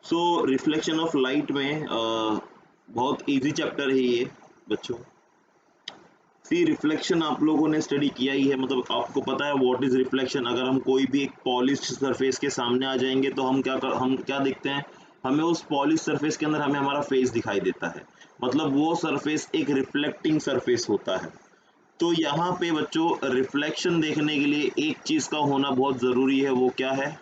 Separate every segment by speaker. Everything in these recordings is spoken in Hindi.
Speaker 1: सो रिफ्लेक्शन ऑफ लाइट में बहुत इजी चैप्टर है ये बच्चों। सी रिफ्लेक्शन आप लोगों ने स्टडी किया ही है, मतलब आपको पता है व्हाट इज रिफ्लेक्शन। अगर हम कोई भी एक पॉलिश्ड सरफेस के सामने आ जाएंगे तो हम क्या देखते हैं, हमें उस पॉलिश सरफेस के अंदर हमें हमारा फेस दिखाई देता है, मतलब वो सरफेस एक रिफ्लेक्टिंग सरफेस होता है। तो यहाँ पे बच्चों रिफ्लेक्शन देखने के लिए एक चीज का होना बहुत जरूरी है, वो क्या है,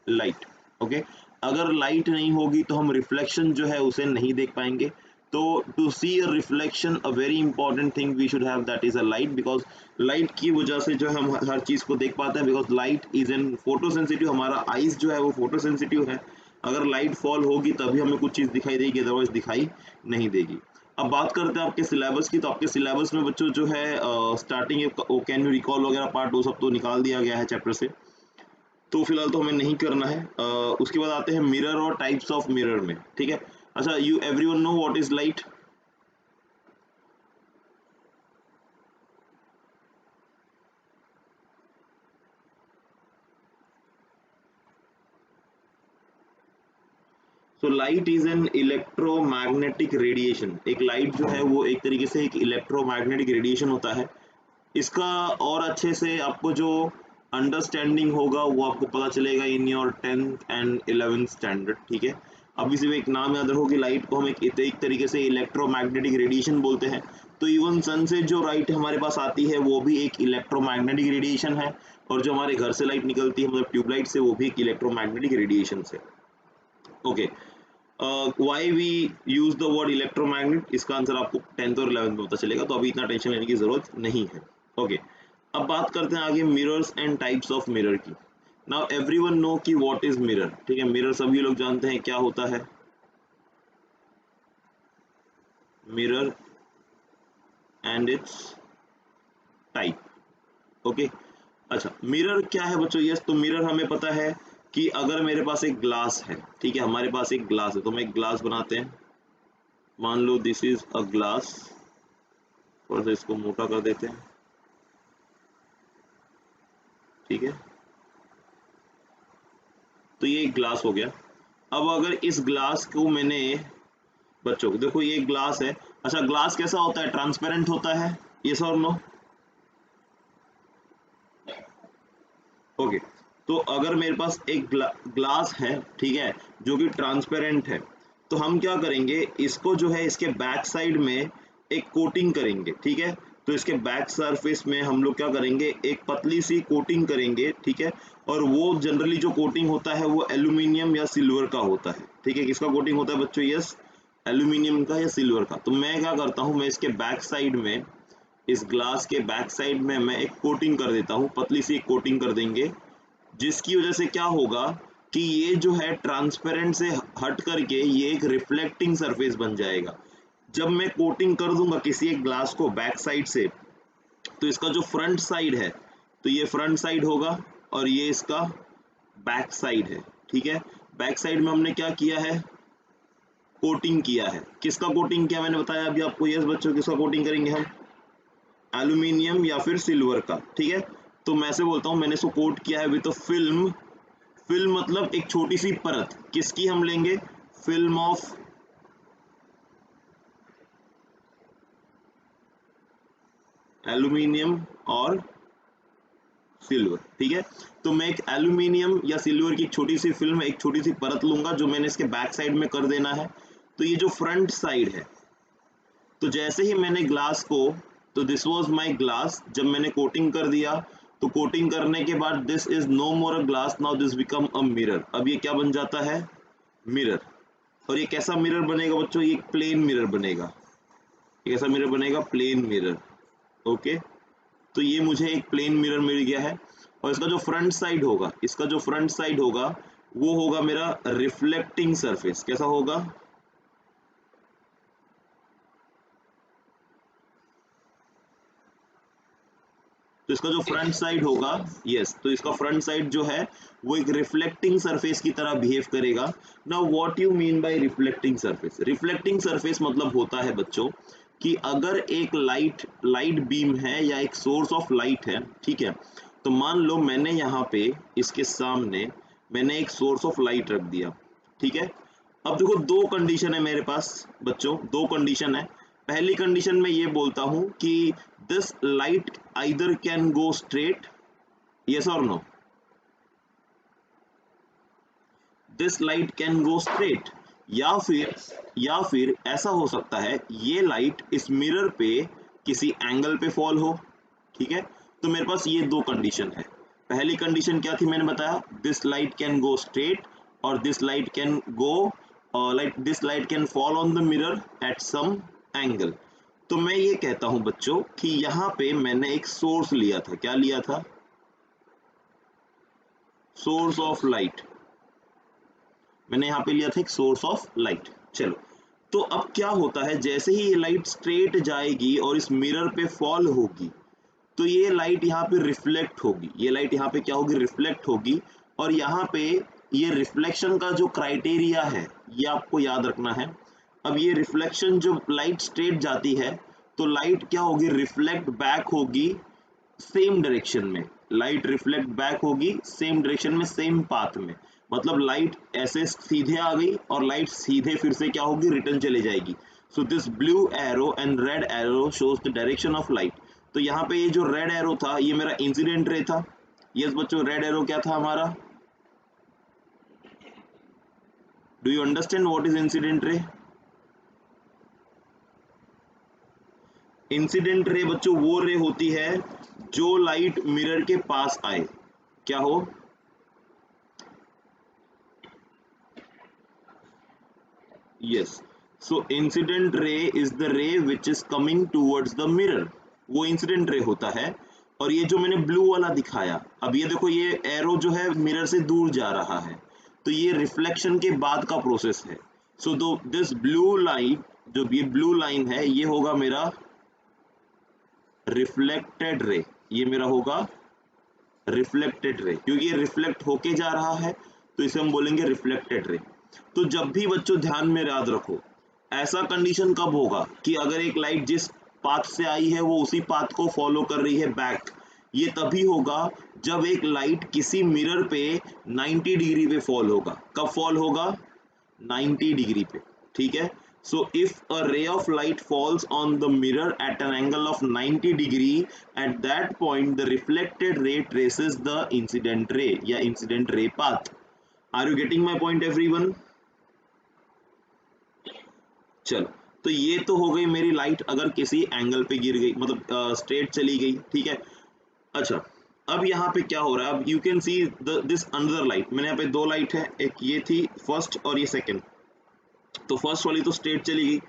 Speaker 1: लाइट। ओके, अगर लाइट नहीं होगी तो हम रिफ्लेक्शन जो है उसे नहीं देख पाएंगे। तो to see a reflection a very important thing we should have that is a light, because light की वजह से जो है हम हर चीज को देख पाते हैं, because light is an photo sensitive. हमारा आईज जो है वो फोटो सेंसिटिव है। अगर लाइट फॉल होगी तभी हमें कुछ चीज दिखाई देगी, अदरवाइज दिखाई नहीं देगी। अब बात करते हैं आपके सिलेबस की। तो आपके सिलेबस में बच्चों जो है स्टार्टिंग कैन यू रिकॉल वगैरह पार्ट वो सब तो निकाल दिया गया है चैप्टर से, तो फिलहाल तो हमें नहीं करना है। उसके बाद आते हैं मिरर और टाइप्स ऑफ मिरर में, ठीक है। अच्छा, you everyone know what is light? So light is an electromagnetic radiation. एक लाइट जो है वो एक तरीके से एक इलेक्ट्रोमैग्नेटिक रेडिएशन होता है। इसका और अच्छे से आपको जो अंडरस्टैंडिंग होगा वो आपको पता चलेगा in your 10th and 11th standard, ठीक है। अभी सिर्फ एक नाम याद रखो कि लाइट को हम एक तरीके से इलेक्ट्रोमैग्नेटिक रेडिएशन बोलते हैं। तो इवन सन से जो लाइट हमारे पास आती है वो भी एक इलेक्ट्रोमैग्नेटिक रेडिएशन है, और जो हमारे घर से लाइट निकलती है मतलब ट्यूबलाइट से, वो भी एक इलेक्ट्रोमैग्नेटिक रेडिएशन से। Okay, why we use the word electromagnet, इसका आंसर आपको 10th और 11th में पता चलेगा, तो अभी इतना टेंशन लेने की जरूरत नहीं है। ओके, अब बात करते हैं आगे mirrors and types of mirror की। नाउ एवरीवन नो कि व्हाट इज मिरर, ठीक है। मिरर सभी लोग जानते हैं क्या होता है, mirror and it's type. Okay, अच्छा मिरर क्या है बच्चों? यस, तो मिरर हमें पता है कि अगर मेरे पास एक ग्लास है, ठीक है, हमारे पास एक ग्लास है, तो हम एक ग्लास बनाते हैं। मान लो दिस इज अ ग्लास, थोड़ा सा इसको मोटा कर देते हैं, ठीक है। तो ये एक ग्लास हो गया। अब अगर इस ग्लास को मैंने, बच्चों देखो ये ग्लास है। अच्छा, ग्लास कैसा होता है? ट्रांसपेरेंट होता है, यस और नो? ओके, तो अगर मेरे पास एक ग्लास है, ठीक है, जो कि ट्रांसपेरेंट है, तो हम क्या करेंगे, इसको जो है इसके बैक साइड में एक कोटिंग करेंगे, ठीक है। तो इसके बैक सरफेस में हम लोग क्या करेंगे, एक पतली सी कोटिंग करेंगे, ठीक है। और वो जनरली जो कोटिंग होता है वो एल्यूमिनियम या सिल्वर का होता है, ठीक है। किसका कोटिंग होता है बच्चों? यस, एल्यूमिनियम का या सिल्वर का। तो मैं क्या करता हूँ, मैं इसके बैक साइड में, इस ग्लास के बैक साइड में मैं एक कोटिंग कर देता हूँ, पतली सी एक कोटिंग कर देंगे, जिसकी वजह से क्या होगा कि ये जो है ट्रांसपेरेंट से हट करके ये एक रिफ्लेक्टिंग सरफेस बन जाएगा। जब मैं कोटिंग कर दूंगा किसी एक ग्लास को बैक साइड से, तो इसका जो फ्रंट साइड है, तो ये फ्रंट साइड होगा और ये इसका बैक साइड है, ठीक है। बैक साइड में हमने क्या किया है, कोटिंग किया है। किसका कोटिंग किया मैंने बताया अभी आपको? यस बच्चों, किसका कोटिंग करेंगे हम? एल्यूमिनियम या फिर सिल्वर का, ठीक है। तो मैं से बोलता हूँ मैंने इसको कोट किया है विद फिल्म। फिल्म मतलब एक छोटी सी परत, किसकी हम लेंगे? फिल्म ऑफ एल्यूमिनियम और सिल्वर, ठीक है। तो मैं एक एल्यूमिनियम या सिल्वर की छोटी सी फिल्म, एक छोटी सी परत लूंगा, जो मैंने इसके बैक साइड में कर देना है। तो ये जो फ्रंट साइड है, तो जैसे ही मैंने ग्लास को, तो दिस वाज माय ग्लास, जब मैंने कोटिंग कर दिया, तो कोटिंग करने के बाद this is no more a glass, now this become a mirror. अब ये क्या बन जाता है? मिरर। और ये कैसा मिरर बनेगा बच्चों? ये प्लेन मिरर बनेगा। ये कैसा मिरर बनेगा? Plane mirror. ओके, तो ये मुझे एक प्लेन मिरर मिल गया है। और इसका जो फ्रंट साइड होगा, इसका जो फ्रंट साइड होगा वो होगा मेरा रिफ्लेक्टिंग सरफेस। कैसा होगा? तो इसका जो फ्रंट साइड होगा, यस, तो इसका फ्रंट साइड जो है वो एक रिफ्लेक्टिंग सरफेस की तरह बिहेव करेगा। Now what you mean by reflecting surface? Reflecting surface मतलब होता है बच्चों कि अगर एक लाइट बीम है या एक सोर्स ऑफ लाइट है, ठीक है, तो मान लो मैंने यहाँ पे इसके सामने मैंने एक सोर्स ऑफ लाइट रख दिया, ठीक है। अब देखो दो कंडीशन है मेरे पास बच्चों, दो कंडीशन है। पहली कंडीशन में ये बोलता हूं कि this light either can go straight, yes और no, this light can go straight, या फिर ऐसा हो सकता है ये लाइट इस मिरर पे किसी एंगल पे फॉल हो, ठीक है। तो मेरे पास ये दो कंडीशन है। पहली कंडीशन क्या थी मैंने बताया, this light can go straight, और this light can go like this light can fall on the mirror at some angle. तो मैं ये कहता हूं बच्चों कि यहाँ पे मैंने एक सोर्स लिया था, क्या लिया था, सोर्स ऑफ लाइट, मैंने यहाँ पे लिया था एक सोर्स ऑफ लाइट। चलो, तो अब क्या होता है, जैसे ही ये लाइट स्ट्रेट जाएगी और इस मिरर पे फॉल होगी, तो ये लाइट यहाँ पे रिफ्लेक्ट होगी, ये लाइट यहाँ पे क्या होगी, रिफ्लेक्ट होगी। और यहाँ पे ये रिफ्लेक्शन का जो क्राइटेरिया है ये आपको याद रखना है। अब ये रिफ्लेक्शन, जो लाइट स्ट्रेट जाती है तो लाइट क्या होगी, रिफ्लेक्ट बैक होगी सेम डायरेक्शन में, लाइट रिफ्लेक्ट बैक होगी सेम डायरेक्शन में, सेम पाथ में। मतलब लाइट ऐसे सीधे आ गई और लाइट सीधे फिर से क्या होगी, रिटर्न चले जाएगी। So this blue arrow and red arrow shows the direction of light. तो यहाँ पे ये जो रेड एरो था ये मेरा इंसिडेंट रे था। यस बच्चों, रेड एरो क्या था हमारा, do you understand what is incident ray? Incident ray बच्चों वो रे होती है जो लाइट मिरर के पास आए, क्या हो, yes, so incident ray is the ray which is coming towards the mirror, वो इंसिडेंट रे होता है। और ये जो मैंने ब्लू वाला दिखाया, अब ये देखो ये एरो जो है मिरर से दूर जा रहा है, तो ये रिफ्लेक्शन के बाद का प्रोसेस है। सो दो दिस ब्लू लाइन, जो ये ब्लू लाइन है ये होगा मेरा रिफ्लेक्टेड रे, ये मेरा होगा रिफ्लेक्टेड रे, क्योंकि ये रिफ्लेक्ट होके जा रहा है तो इसे हम बोलेंगे रिफ्लेक्टेड रे। तो जब भी बच्चों ध्यान में याद रखो, ऐसा कंडीशन कब होगा कि अगर एक लाइट जिस पाथ से आई है वो उसी पाथ को फॉलो कर रही है बैक, ये तभी होगा जब एक लाइट किसी मिरर पे 90 डिग्री पे फॉल होगा। कब फॉल होगा, 90 डिग्री पे, ठीक है। So if a ray of light falls on the mirror at an angle of 90 degree, at that point the reflected ray traces the incident ray या incident ray path. Are you getting my point everyone? चलो, तो ये तो हो गई मेरी लाइट अगर किसी एंगल पे गिर गई, मतलब स्ट्रेट चली गई, ठीक है। अच्छा, अब यहाँ पे क्या हो रहा है, अब you can see this another light, मैंने यहाँ पे दो लाइट है, एक ये थी फर्स्ट और ये सेकंड। तो फर्स्ट वाली तो स्ट्रेट चली गई।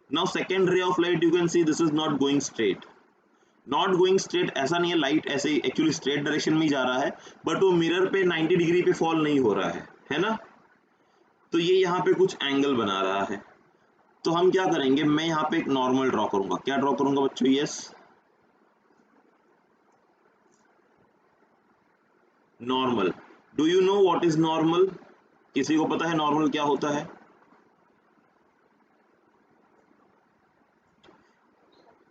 Speaker 1: Now second ray of light you can see this is not going straight, not going straight ऐसा नहीं है, लाइट ऐसे एक्चुअली स्ट्रेट डायरेक्शन में ही जा रहा है, बट वो मिरर पे 90 डिग्री पे फॉल नहीं हो रहा है ना। तो ये यहाँ पे कुछ एंगल बना रहा है। तो हम क्या करेंगे, मैं यहाँ पे एक नॉर्मल ड्रॉ करूंगा, क्या ड्रॉ करूंगा बच्चों, yes, normal. Do you know what is normal, किसी को पता है नॉर्मल क्या होता है?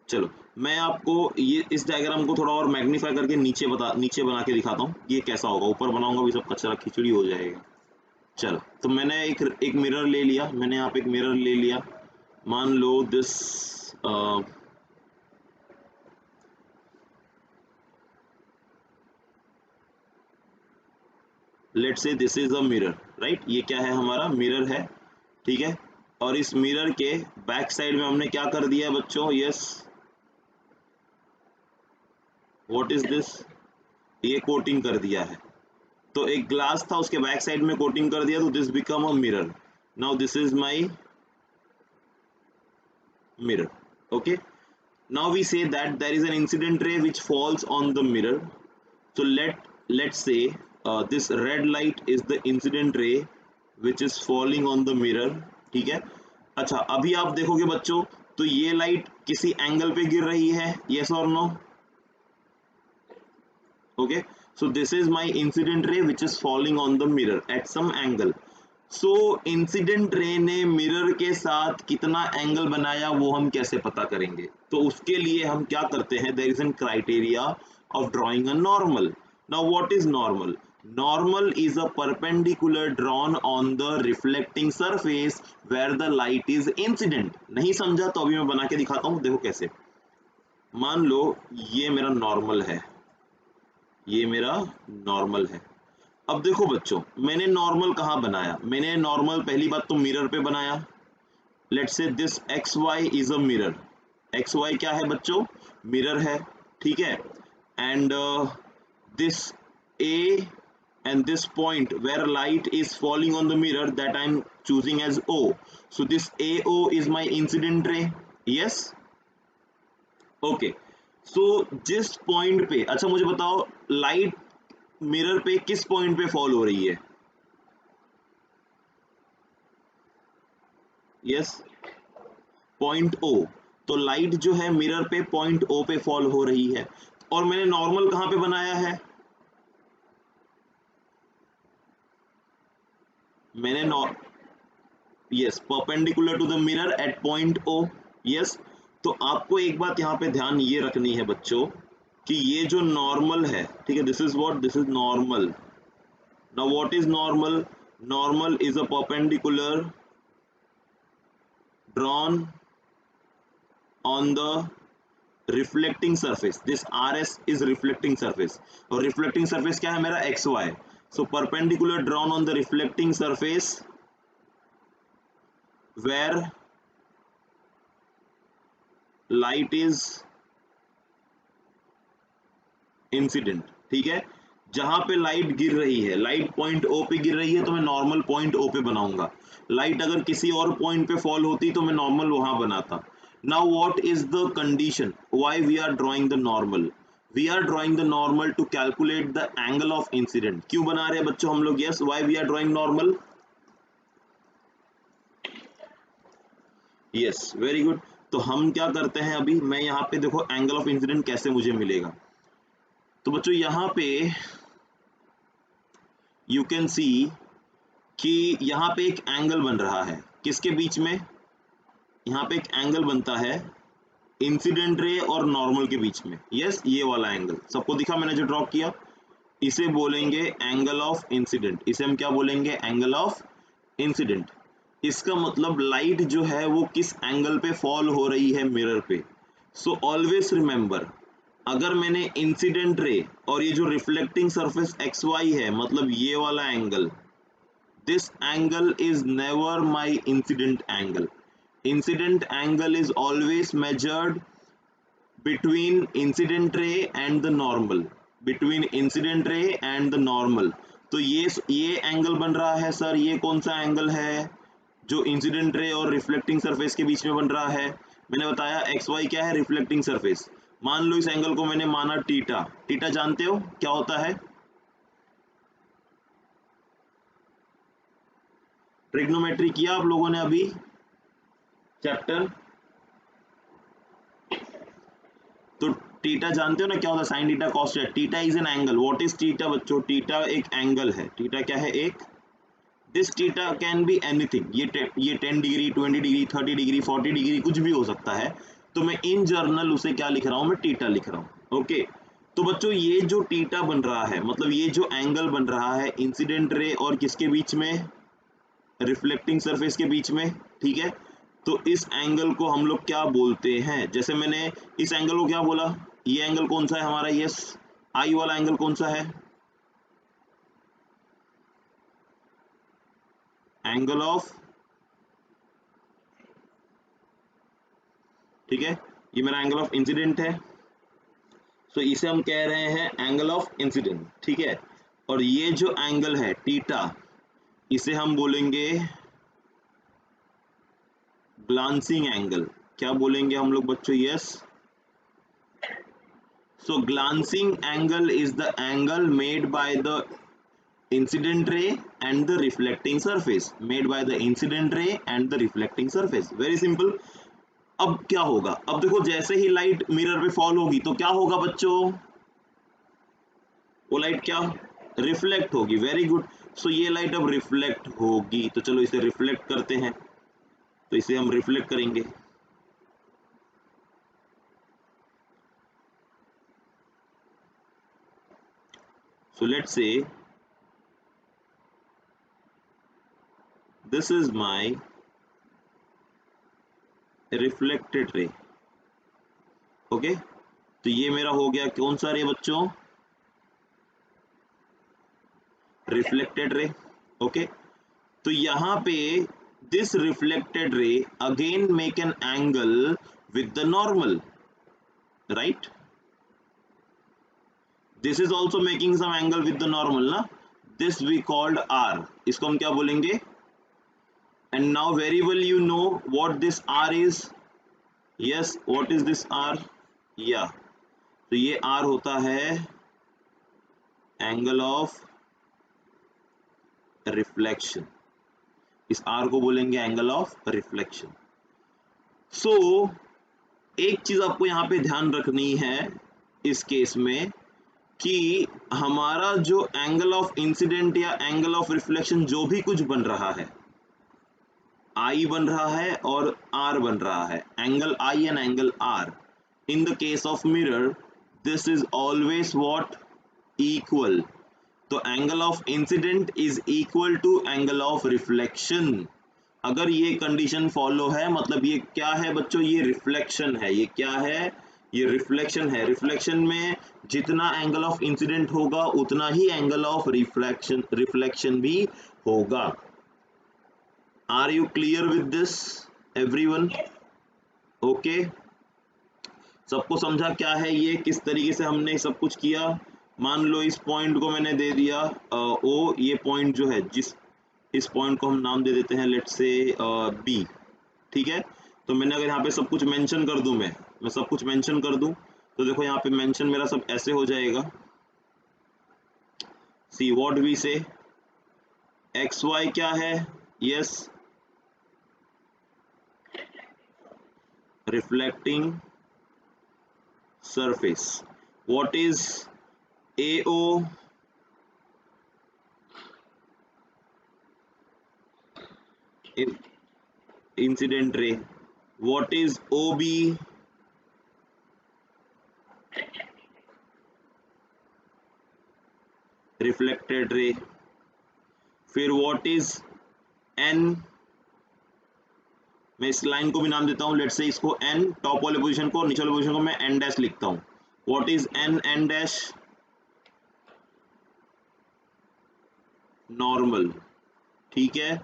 Speaker 1: चलो, मैं आपको ये इस डायग्राम को थोड़ा और मैग्नीफाई करके नीचे बना के दिखाता हूँ ये कैसा होगा। ऊपर बनाऊंगा भी सब कचरा खिचड़ी हो जाएगा। चलो, तो मैंने एक मिरर ले लिया, मैंने यहाँ पे एक मिरर ले लिया, मान लो this let's say this is a mirror, right, ये क्या है, हमारा मिरर है, ठीक है। और इस मिरर के बैक साइड में हमने क्या कर दिया है बच्चों, यस, व्हाट इज दिस, ये कोटिंग कर दिया है। तो एक ग्लास था उसके बैक साइड में कोटिंग कर दिया, तो this become a mirror. Now this is my mirror, okay. Now we say that there is an incident ray which falls on the mirror. So let's say this red light is the incident ray which is falling on the mirror, ठीक है। अच्छा, अभी आप देखोगे बच्चों तो ये लाइट किसी एंगल पे गिर रही है, yes or no, okay. So this is my incident ray which is falling on the mirror at some angle. So incident ray ने मिरर के साथ कितना एंगल बनाया वो हम कैसे पता करेंगे, तो उसके लिए हम क्या करते हैं, there is an criteria of drawing a normal. Now what is normal, Normal is a perpendicular drawn on the reflecting surface where the light is incident. नहीं समझा तो अभी मैं बना के दिखाता हूँ, देखो कैसे। मान लो ये मेरा नॉर्मल है, ये मेरा नॉर्मल है। अब देखो बच्चों, मैंने नॉर्मल कहाँ बनाया? मैंने नॉर्मल पहली बात तो मिरर पे बनाया। Let's say this X Y is a mirror. X Y क्या है बच्चों? मिरर है, ठीक है। And this a and this point where light is falling on the mirror, that I'm choosing as O. So this AO is my incident ray. Yes, okay. So जिस पॉइंट पे, अच्छा मुझे बताओ, लाइट मिरर पे किस पॉइंट पे फॉल हो रही है? Yes, point O। तो लाइट जो है मिरर पे पॉइंट O पे फॉल हो रही है। और मैंने नॉर्मल कहाँ पे बनाया है? मैंने yes, perpendicular to the mirror at point O। Yes, तो आपको एक बात यहाँ पे ध्यान ये रखनी है बच्चों कि ये जो नॉर्मल है, ठीक है, this is what, this is normal. Now what is normal? Normal is a perpendicular drawn on the reflecting surface. This RS is reflecting surface, और रिफ्लेक्टिंग सरफेस क्या है मेरा? XY। So perpendicular drawn on the reflecting surface where light is incident, ठीक है। जहां पे लाइट गिर रही है, लाइट पॉइंट O पे गिर रही है तो मैं नॉर्मल पॉइंट O पे बनाऊंगा। लाइट अगर किसी और पॉइंट पे फॉल होती तो मैं नॉर्मल वहां बनाता। Now what is the condition why we are drawing the normal? We are drawing the normal to calculate the angle of incident. क्यों बना रहे हैं बच्चों हम लोग? Yes, why we are drawing normal? Yes, very good. तो हम क्या करते हैं अभी, मैं यहाँ पे देखो एंगल ऑफ इंसिडेंट कैसे मुझे मिलेगा। तो बच्चों यहाँ पे यू कैन सी कि यहाँ पे एक एंगल बन रहा है, किसके बीच में? यहाँ पे एक एंगल बनता है इंसिडेंट रे और नॉर्मल के बीच में। यस, ये वाला एंगल सबको दिखा मैंने जो ड्रॉ किया? इसे बोलेंगे एंगल ऑफ इंसिडेंट। इसे हम क्या बोलेंगे? Angle of incident. इसका मतलब लाइट जो है वो किस एंगल पे फॉल हो रही है? मिरर पे। सो ऑलवेज रिमेंबर, अगर मैंने इंसिडेंट रे और ये जो रिफ्लेक्टिंग सरफेस एक्स वाई है, मतलब ये वाला angle, this angle is never my incident angle. Incident angle is always measured between incident ray and the normal. Between incident ray and the normal. तो ये एंगल बन रहा है सर, ये कौन सा एंगल है जो इंसिडेंट रे और रिफ्लेक्टिंग सरफेस के बीच में बन रहा है? मैंने बताया एक्स वाई क्या है? Reflecting surface. मान लो इस एंगल को मैंने माना टीटा। टीटा जानते हो क्या होता है? ट्रिग्नोमेट्री किया आप लोगों ने अभी चैप्टर? तो टीटा जानते हो ना क्या होता है? Sine theta cos theta. Theta is an angle. What is theta बच्चों? टीटा एक एंगल है। टीटा क्या है? एक। This theta can be anything. ये 10 डिग्री, 20 डिग्री, 30 डिग्री, 40 डिग्री कुछ भी हो सकता है। तो मैं इन जर्नल उसे क्या लिख रहा हूं? मैं टीटा लिख रहा हूं। ओके, तो बच्चों ये जो टीटा बन रहा है, मतलब ये जो एंगल बन रहा है इंसिडेंट रे और किसके बीच में? रिफ्लेक्टिंग सरफेस के बीच में, ठीक है। तो इस एंगल को हम लोग क्या बोलते हैं? जैसे मैंने इस एंगल को क्या बोला? ये एंगल कौन सा है हमारा? यस, आई वाला एंगल कौन सा है? एंगल ऑफ, ठीक है, ये मेरा एंगल ऑफ इंसिडेंट है। सो इसे हम कह रहे हैं एंगल ऑफ इंसिडेंट, ठीक है। और ये जो एंगल है टीटा, इसे हम बोलेंगे ग्लांसिंग एंगल। क्या बोलेंगे हम लोग बच्चों? Yes. So glancing angle is the angle made by the incident ray and the reflecting surface. Made by the incident ray and the reflecting surface. Very simple. अब क्या होगा? अब देखो जैसे ही लाइट मिरर पे फॉल होगी तो क्या होगा बच्चों? वो लाइट क्या? रिफ्लेक्ट होगी। Very good. सो ये लाइट अब रिफ्लेक्ट होगी, तो चलो इसे रिफ्लेक्ट करते हैं। तो इसे हम रिफ्लेक्ट करेंगे। सो let's say this is my reflected ray. Okay, तो ये मेरा हो गया कौन सा रे बच्चों, रिफ्लेक्टेड रे। ओके, तो यहाँ पे this reflected ray again make an angle with the normal, right, this is also making some angle with the normal ना, दिस वी कॉल्ड आर, इसको हम क्या बोलेंगे, and now very well you know what this R is, yes what is this R, या तो ये आर होता है एंगल ऑफ रिफ्लेक्शन, इस आर को बोलेंगे एंगल ऑफ रिफ्लेक्शन। सो एक चीज आपको यहाँ पे ध्यान रखनी है इस केस में कि हमारा जो एंगल ऑफ इंसिडेंट या एंगल ऑफ रिफ्लेक्शन जो भी कुछ बन रहा है, आई बन रहा है और आर बन रहा है, angle I and angle R, in the case of mirror this is always what, equal, तो angle of incident is equal to angle of reflection. अगर ये कंडीशन फॉलो है मतलब ये क्या है बच्चों, ये रिफ्लेक्शन है, ये क्या है, ये रिफ्लेक्शन है, रिफ्लेक्शन में जितना एंगल ऑफ इंसिडेंट होगा उतना ही एंगल ऑफ रिफ्लेक्शन भी होगा। Are you clear with this everyone? Okay, सबको समझा क्या है ये, किस तरीके से हमने सब कुछ किया। मान लो इस पॉइंट को मैंने दे दिया ओ, ये पॉइंट जो है, जिस इस पॉइंट को हम नाम दे देते हैं लेट्स से बी, ठीक है, तो मैंने अगर यहाँ पे सब कुछ मेंशन कर दूं, मैं सब कुछ मेंशन कर दूं, तो देखो यहाँ पे मेंशन मेरा सब ऐसे हो जाएगा, सी व्हाट वी से, एक्स वाई क्या है, yes reflecting surface, what is AO, incident ray, what is OB, reflected ray, फिर व्हाट इज N, मैं इस लाइन को भी नाम देता हूं लेट्स से इसको N, टॉप वाले पोजीशन को, नीचे वाले पोजीशन को मैं N डैश लिखता हूं, what is N dash, normal, ठीक है,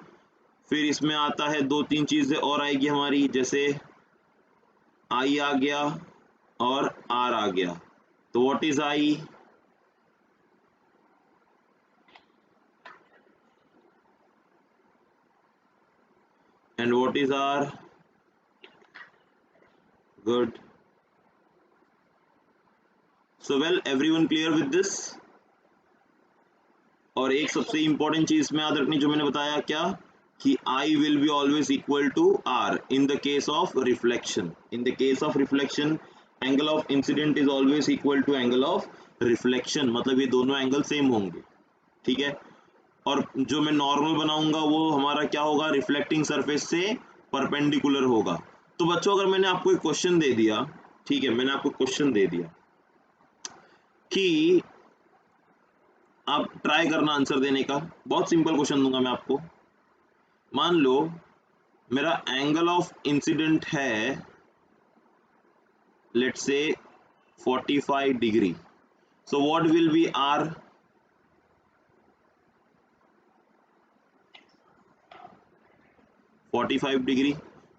Speaker 1: फिर इसमें आता है दो तीन चीजें और आएगी हमारी, जैसे I आ गया और R आ गया, तो what is I, and what is R, good, so well everyone clear with this. और एक सबसे इंपॉर्टेंट चीज में याद रखनी जो मैंने बताया क्या, कि I will be always equal to R in the case of reflection, in the case of reflection angle of incident is always equal to angle of reflection, मतलब ये दोनों एंगल सेम होंगे, ठीक है, और जो मैं नॉर्मल बनाऊंगा वो हमारा क्या होगा, रिफ्लेक्टिंग सरफेस से परपेंडिकुलर होगा। तो बच्चों अगर मैंने आपको एक क्वेश्चन दे दिया, ठीक है, मैंने आपको क्वेश्चन दे दिया कि आप ट्राई करना आंसर देने का, बहुत सिंपल क्वेश्चन दूंगा मैं आपको, मान लो मेरा एंगल ऑफ इंसिडेंट है let's say 45 degree, so what will be R, 45 degree,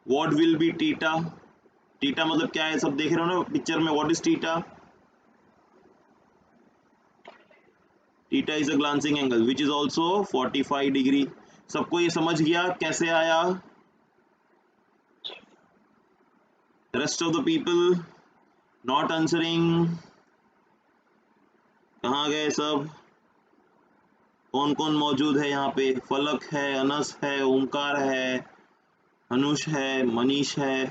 Speaker 1: what will be theta, theta मतलब क्या है, सब देख रहे हो ना पिक्चर में, what is theta, theta is a glancing angle which is also 45 degree. सबको ये समझ गया कैसे आया, rest of the people not answering, कहाँ गए सब, कौन कौन मौजूद है यहाँ पे, फलक है, अनस है, ओमकार है, अनुष है, मनीष है,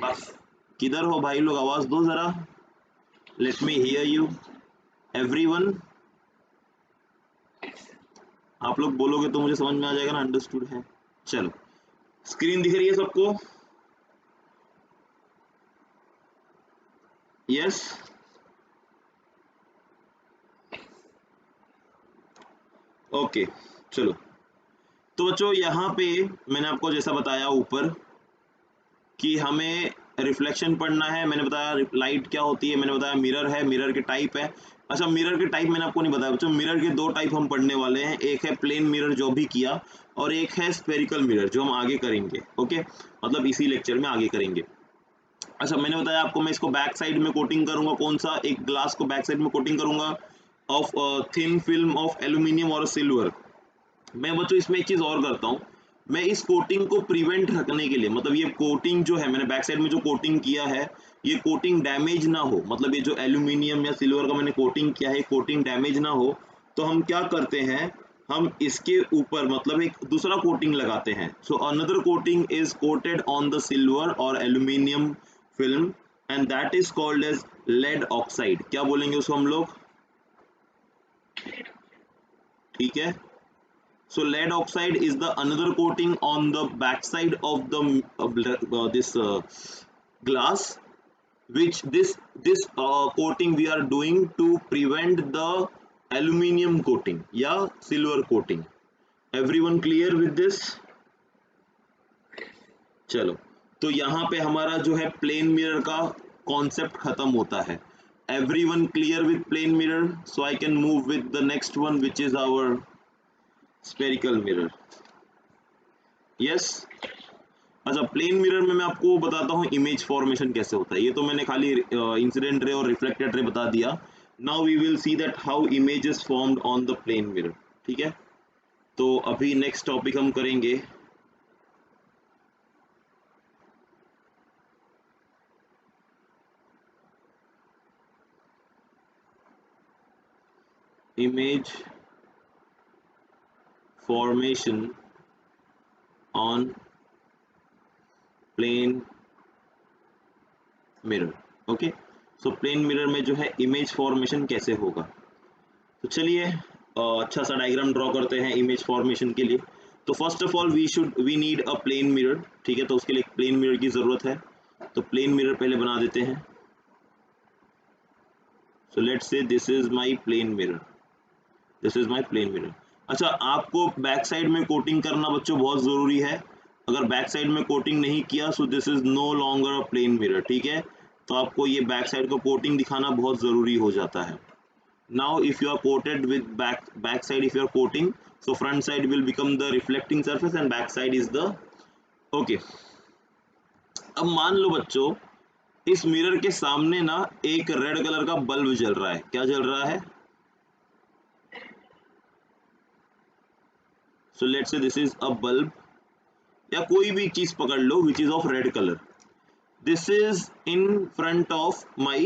Speaker 1: बस किधर हो भाई लोग, आवाज दो जरा, let me here you everyone, आप लोग बोलोगे तो मुझे समझ में आ जाएगा ना, अंडरस्टूड है। चलो स्क्रीन दिख रही है सबको, यस, ओके, चलो तो बच्चों यहाँ पे मैंने आपको जैसा बताया ऊपर कि हमें रिफ्लेक्शन पढ़ना है, मैंने बताया लाइट क्या होती है, मैंने बताया मिरर है, मिरर के टाइप है। अच्छा, मिरर के टाइप मैंने आपको नहीं बताया बच्चों, मिरर के दो टाइप हम पढ़ने वाले हैं, एक है प्लेन मिरर जो भी किया, और एक है स्फेरिकल मिरर जो हम आगे करेंगे। ओके, मतलब इसी लेक्चर में आगे करेंगे। अच्छा, मैंने बताया आपको मैं इसको बैक साइड में कोटिंग करूंगा, कौन सा, एक ग्लास को बैक साइड में कोटिंग करूंगा of thin film of aluminium और सिल्वर। मैं बच्चों इसमें एक चीज और करता हूँ, मैं इस कोटिंग को प्रिवेंट रखने के लिए, मतलब ये कोटिंग जो है मैंने बैक साइड में जो कोटिंग किया है, ये कोटिंग डैमेज ना हो, मतलब ये जो एल्यूमिनियम या सिल्वर का मैंने कोटिंग किया है, कोटिंग डैमेज ना हो, तो हम क्या करते हैं, हम इसके ऊपर मतलब एक दूसरा कोटिंग लगाते हैं। So another coating is coated on the silver और aluminium film, and that is called as lead oxide. क्या बोलेंगे उसको हम लोग? ठीक है। So lead oxide is the another coating on the backside of the this glass, which this coating we are doing to prevent the aluminium coating या silver coating. Everyone clear with this? चलो, तो यहाँ पे हमारा जो है प्लेन मिरर का कॉन्सेप्ट खत्म होता है। Everyone clear with plane mirror? So I can move with the next one, which is our spherical mirror. Yes? अच्छा, प्लेन मिरर में मैं आपको बताता हूँ इमेज फॉर्मेशन कैसे होता है। ये तो मैंने खाली इंसिडेंट रे और रिफ्लेक्टेड रे बता दिया। Now we will see that how image is formed on the plane mirror. ठीक है, तो अभी नेक्स्ट टॉपिक हम करेंगे image formation on plane mirror. Okay, so plane mirror में जो है इमेज फॉर्मेशन कैसे होगा, तो चलिए अच्छा सा डायग्राम ड्रॉ करते हैं इमेज फॉर्मेशन के लिए। तो first of all we need a plane mirror. ठीक है, तो उसके लिए प्लेन मिरर की जरूरत है, तो प्लेन मिरर पहले बना देते हैं। So let's say this is my plane mirror, this is my plane mirror. अच्छा, आपको बैक साइड में कोटिंग करना बच्चों बहुत जरूरी है। अगर बैक साइड में कोटिंग नहीं किया so this is no longer a plane mirror. ठीक है, तो आपको ये बैक साइड को कोटिंग दिखाना बहुत जरूरी हो जाता है। Now if you are coated with back side, if you are coating, so front side will become the reflecting surface and back side is the okay. अब मान लो बच्चों इस मिरर के सामने ना एक रेड कलर का बल्ब जल रहा है। क्या जल रहा है? so let's say this is a bulb, या कोई भी चीज पकड़ लो which is of red color. This is in front of my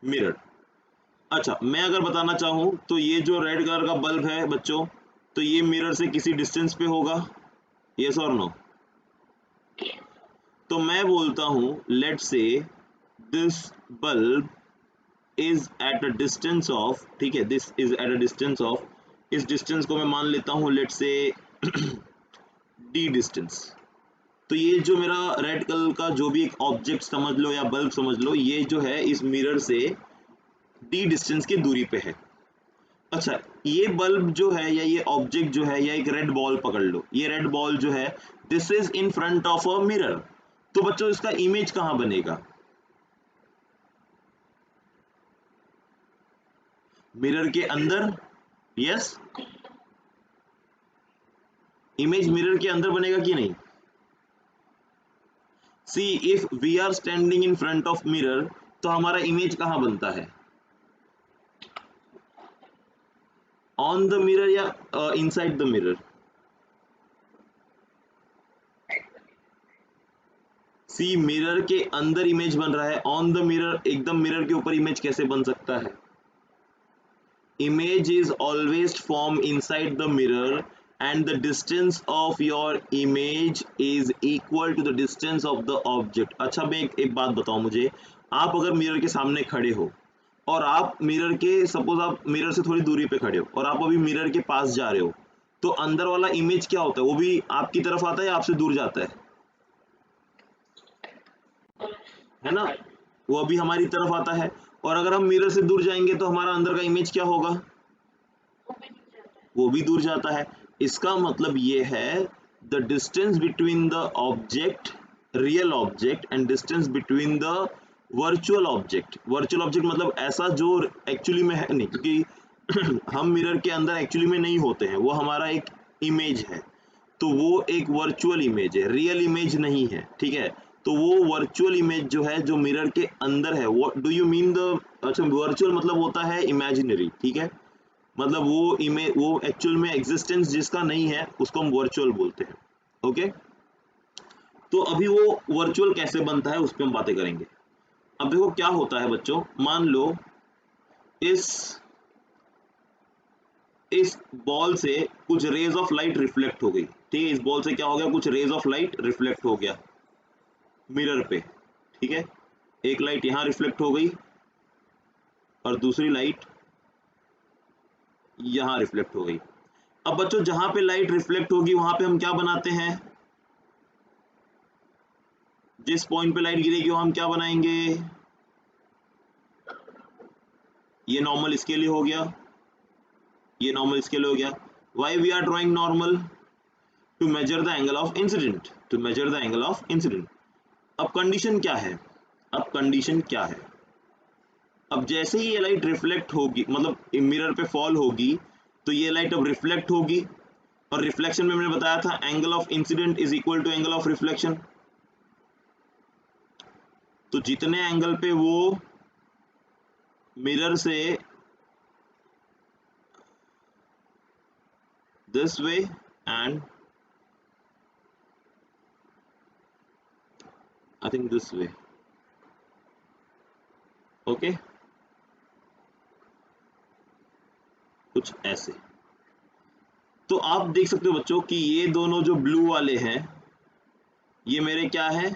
Speaker 1: mirror. अच्छा, मैं अगर बताना चाहूं तो ये जो रेड कलर का बल्ब है बच्चों, तो ये मिरर से किसी डिस्टेंस पे होगा, यस और नो? तो मैं बोलता हूं let's say this bulb is at a distance of, ठीक है, this is at a distance of, इस डिस्टेंस को मैं मान लेता हूं लेट्स से डी डिस्टेंस। तो ये जो मेरा रेड कलर का जो भी एक ऑब्जेक्ट समझ लो या बल्ब समझ लो, ये जो है इस मिरर से डी डिस्टेंस की दूरी पे है। अच्छा, ये बल्ब जो है या ये ऑब्जेक्ट जो है या एक रेड बॉल पकड़ लो, ये रेड बॉल जो है this is in front of a mirror. तो बच्चों इसका इमेज कहां बनेगा? मिरर के अंदर। यस, इमेज मिरर के अंदर बनेगा कि नहीं? See if we are standing in front of mirror तो हमारा इमेज कहां बनता है? ऑन द मिरर या inside the mirror? See mirror के अंदर इमेज बन रहा है, ऑन द मिरर एकदम मिरर के ऊपर इमेज कैसे बन सकता है? Image is always formed inside the mirror and the distance of your image is equal to the distance of the object. अच्छा, मैं एक बात बताओ मुझे, आप अगर मिरर के सामने खड़े हो और आप मिरर के सपोज आप मिरर से थोड़ी दूरी पे खड़े हो और आप अभी मिरर के पास जा रहे हो, तो अंदर वाला इमेज क्या होता है? वो भी आपकी तरफ आता है या आपसे दूर जाता है ना? वो अभी हमारी तरफ आता है। और अगर हम मिरर से दूर जाएंगे तो हमारा अंदर का इमेज क्या होगा? वो भी दूर जाता है। इसका मतलब ये है the distance between the object, real object, and distance between the virtual object. Virtual object मतलब ऐसा जो एक्चुअली में है नहीं, क्योंकि हम मिरर के अंदर एक्चुअली में नहीं होते हैं, वो हमारा एक इमेज है, तो वो एक वर्चुअल इमेज है, रियल इमेज नहीं है, ठीक है। तो वो वर्चुअल इमेज जो है, जो मिरर के अंदर है, वो डू यू मीन द, अच्छा वर्चुअल मतलब होता है इमेजिनरी, ठीक है, मतलब वो इमेज, वो एक्चुअल में एग्जिस्टेंस जिसका नहीं है उसको हम वर्चुअल बोलते हैं। ओके, तो अभी वो वर्चुअल कैसे बनता है उस पर हम बातें करेंगे। अब देखो क्या होता है बच्चों, मान लो इस इस बॉल से कुछ रेज ऑफ लाइट रिफ्लेक्ट हो गई, ठीक है, इस बॉल से क्या हो गया, कुछ रेज ऑफ लाइट रिफ्लेक्ट हो गया मिरर पे, ठीक है, एक लाइट यहां रिफ्लेक्ट हो गई और दूसरी लाइट यहां रिफ्लेक्ट हो गई। अब बच्चों जहां पे लाइट रिफ्लेक्ट होगी वहां पे हम क्या बनाते हैं, जिस पॉइंट पे लाइट गिरेगी वो हम क्या बनाएंगे, ये नॉर्मल इसके लिए हो गया, ये नॉर्मल इसके लिए हो गया। Why we are drawing normal, to measure the angle of incident, to measure the angle of incident. अब कंडीशन क्या है, अब कंडीशन क्या है, अब जैसे ही ये लाइट रिफ्लेक्ट होगी, मतलब मिरर पे फॉल होगी, तो ये लाइट अब रिफ्लेक्ट होगी, और रिफ्लेक्शन में मैंने बताया था angle of incident is equal to angle of reflection. तो जितने एंगल पे वो मिरर से this way and I think this way, okay, कुछ ऐसे। तो आप देख सकते हो बच्चों कि ये दोनों जो ब्लू वाले हैं ये मेरे क्या है,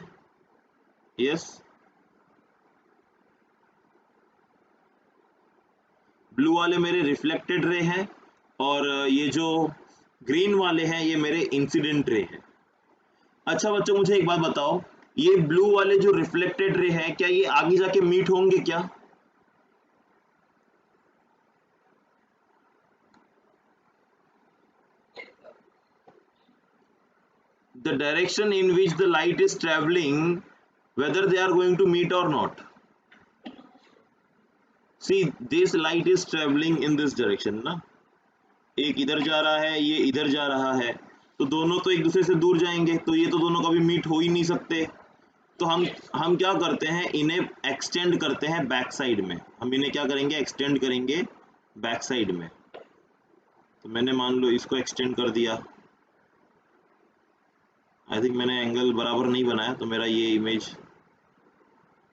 Speaker 1: यस, ब्लू वाले मेरे रिफ्लेक्टेड रे हैं, और ये जो ग्रीन वाले हैं ये मेरे इंसिडेंट रे हैं। अच्छा बच्चों मुझे एक बात बताओ, ये ब्लू वाले जो रिफ्लेक्टेड रे हैं क्या ये आगे जाके मीट होंगे क्या, the direction in which the light is traveling, whether they are going to meet or not. See, this light is traveling in this direction ना, एक इधर जा रहा है, ये इधर जा रहा है, तो दोनों तो एक दूसरे से दूर जाएंगे, तो ये तो दोनों कभी मीट हो ही नहीं सकते। तो हम क्या करते हैं, इन्हें एक्सटेंड करते हैं बैक साइड में, हम इन्हें क्या करेंगे, एक्सटेंड करेंगे बैक साइड में। तो मैंने मान लो इसको एक्सटेंड कर दिया, आई थिंक मैंने एंगल बराबर नहीं बनाया, तो मेरा ये इमेज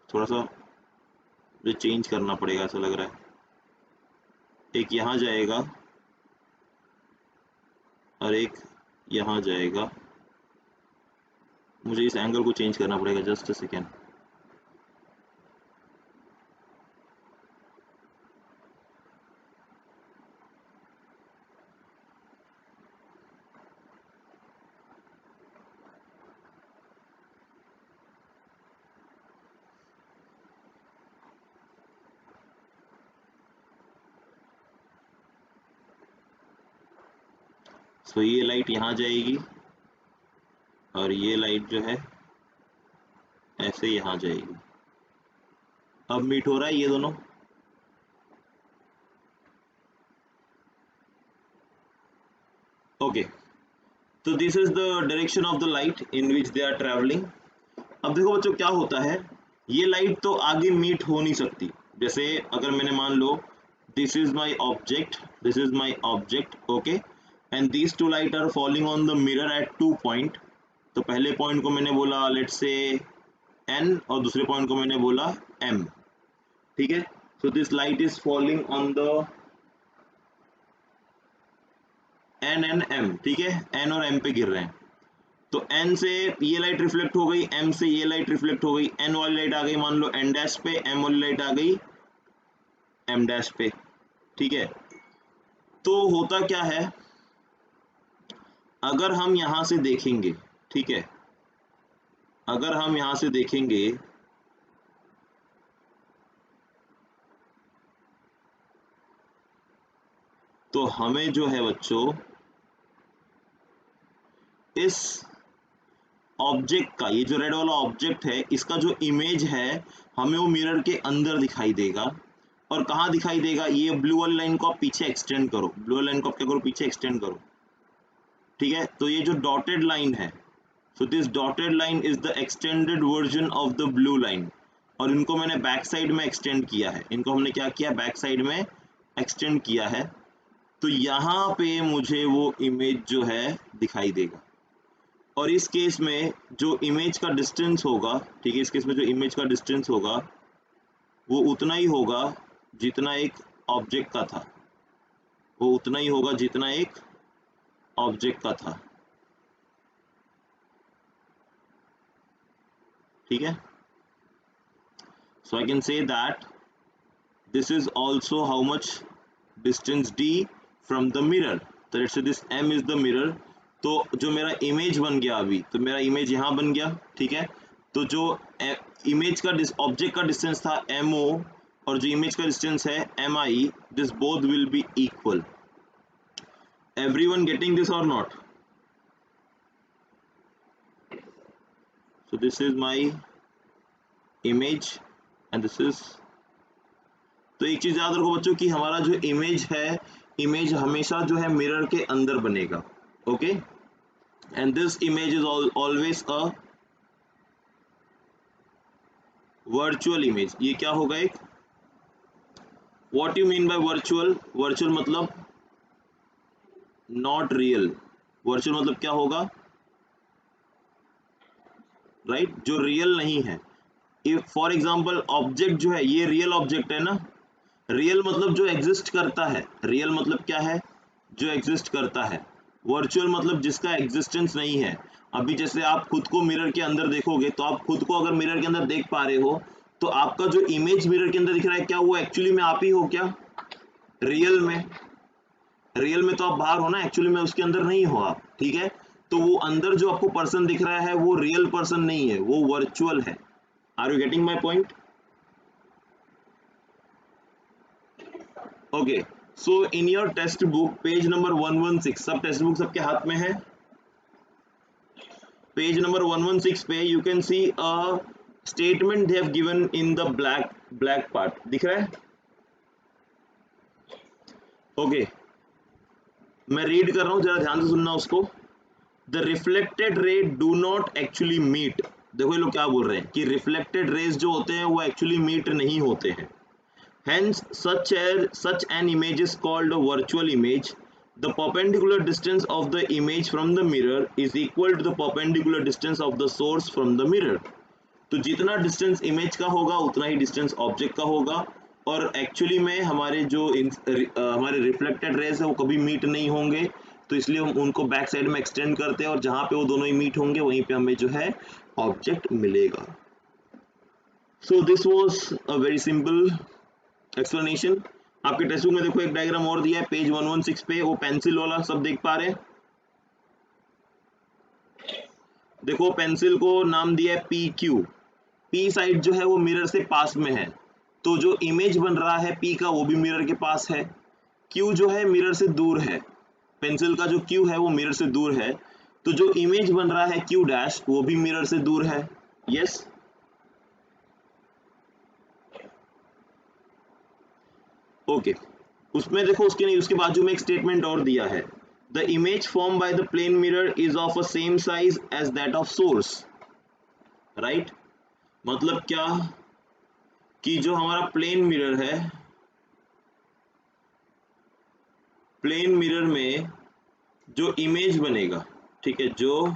Speaker 1: थोड़ा सा मुझे चेंज करना पड़ेगा ऐसा लग रहा है, एक यहाँ जाएगा और एक यहाँ जाएगा, मुझे इस एंगल को चेंज करना पड़ेगा, जस्ट अ सेकेंड। तो ये लाइट यहाँ जाएगी और ये लाइट जो है ऐसे यहाँ जाएगी, अब मीट हो रहा है ये दोनों, ओके। तो this is the direction of the light in which they are travelling. अब देखो बच्चों क्या होता है, ये लाइट तो आगे मीट हो नहीं सकती, जैसे अगर मैंने मान लो this is my object, this is my object, okay, and these two light are falling on the mirror at 2 point. तो पहले पॉइंट को मैंने बोला लेट्स से n और दूसरे पॉइंट को मैंने बोला m, ठीक है। So this light is falling on the n and m, ठीक है, n और m पे गिर रहे हैं। तो n से ये लाइट रिफ्लेक्ट हो गई, m से ये लाइट रिफ्लेक्ट हो गई, n वाली लाइट आ गई मान लो n डैश पे, m वाली लाइट आ गई m डैश पे, ठीक है। तो होता क्या है, अगर हम यहां से देखेंगे, ठीक है, अगर हम यहां से देखेंगे तो हमें जो है बच्चों इस ऑब्जेक्ट का, ये जो रेड वाला ऑब्जेक्ट है, इसका जो इमेज है हमें वो मिरर के अंदर दिखाई देगा। और कहाँ दिखाई देगा? ये ब्लू वाली लाइन को आप पीछे एक्सटेंड करो, ब्लू वाली लाइन को आप क्या करो, पीछे एक्सटेंड करो, ठीक है। तो ये जो डॉटेड लाइन है, so this dotted line is the extended version of the blue line, और इनको मैंने बैक साइड में एक्सटेंड किया है, इनको हमने क्या किया, बैक साइड में एक्सटेंड किया है। तो यहाँ पे मुझे वो इमेज जो है दिखाई देगा। और इस केस में जो इमेज का डिस्टेंस होगा, ठीक है, इस केस में जो इमेज का डिस्टेंस होगा वो उतना ही होगा जितना एक ऑब्जेक्ट का था, वो उतना ही होगा जितना एक ऑब्जेक्ट का था, ठीक है। So I can say that this is also how much distance d from the mirror. तो let's say this m is the mirror. तो जो मेरा इमेज बन गया अभी, तो मेरा इमेज यहाँ बन गया, ठीक है। तो जो इमेज का ऑब्जेक्ट का डिस्टेंस था mo और जो इमेज का डिस्टेंस है mi, this both will be equal. Everyone getting this और not? So this is my image and this is, तो एक चीज याद रखो बच्चों कि हमारा जो इमेज है, इमेज हमेशा जो है मिरर के अंदर बनेगा, okay. And this image is always a virtual image. ये क्या होगा, एक, what you mean by virtual? Virtual मतलब नॉट रियल। वर्चुअल मतलब क्या होगा, राइट, जो रियल नहीं है। इफ फॉर एग्जाम्पल ऑब्जेक्ट जो है ये रियल ऑब्जेक्ट है ना, रियल मतलब जो एग्जिस्ट करता है, रियल मतलब क्या है, जो एग्जिस्ट करता है। वर्चुअल मतलब जिसका एग्जिस्टेंस नहीं है। अभी जैसे आप खुद को मिरर के अंदर देखोगे, तो आप खुद को अगर मिरर के अंदर देख पा रहे हो, तो आपका जो इमेज मिरर के अंदर दिख रहा है, क्या वो एक्चुअली में आप ही हो क्या? रियल में, रियल में तो आप बाहर हो ना, एक्चुअली में उसके अंदर नहीं हो आप, ठीक है। तो वो अंदर जो आपको पर्सन दिख रहा है वो रियल पर्सन नहीं है, वो वर्चुअल है। Are you getting my point? Okay, so in your text book page number 116, सब टेक्स्ट बुक सबके हाथ में है, पेज नंबर 116 पे you can see a statement they have given in the black part, दिख रहा है? ओके, मैं रीड कर रहा हूं, जरा ध्यान से सुनना उसको। The reflected ray do not actually meet, देखो ये लोग क्या बोल रहे हैं कि रिफ्लेक्टेड रेज जो होते हैं वो एक्चुअली मीट नहीं होते हैं। Hence, such an image is called a virtual image. The perpendicular distance of the image from the mirror is equal to the perpendicular distance of the source from the mirror. तो जितना डिस्टेंस इमेज का होगा उतना ही डिस्टेंस ऑब्जेक्ट का होगा। और एक्चुअली में हमारे जो हमारे रिफ्लेक्टेड रेज है वो कभी मीट नहीं होंगे, तो इसलिए हम उनको बैक साइड में एक्सटेंड करते हैं, और जहाँ पे वो दोनों ही मीट होंगे वहीं पे हमें जो है ऑब्जेक्ट मिलेगा। So this was a very simple explanation. आपके टेक्स्ट बुक में देखो एक डायग्राम और दिया है पेज 116 पे, वो पेंसिल वाला, सब देख पा रहे हैं? देखो पेंसिल को नाम दिया है पी क्यू। पी साइड जो है वो मिरर से पास में है, तो जो इमेज बन रहा है पी का वो भी मिरर के पास है। क्यू जो है मिरर से दूर है, पेंसिल का जो क्यू है वो मिरर से दूर है, तो जो इमेज बन रहा है क्यू डैश वो भी मिरर से दूर है। Yes, okay. उसमें देखो उसके नहीं, उसके बाजू में एक स्टेटमेंट और दिया है, the image form by the plane mirror is of a same size as that of source, right. मतलब क्या कि जो हमारा प्लेन मिरर है, प्लेन मिरर में जो इमेज बनेगा, ठीक है, जो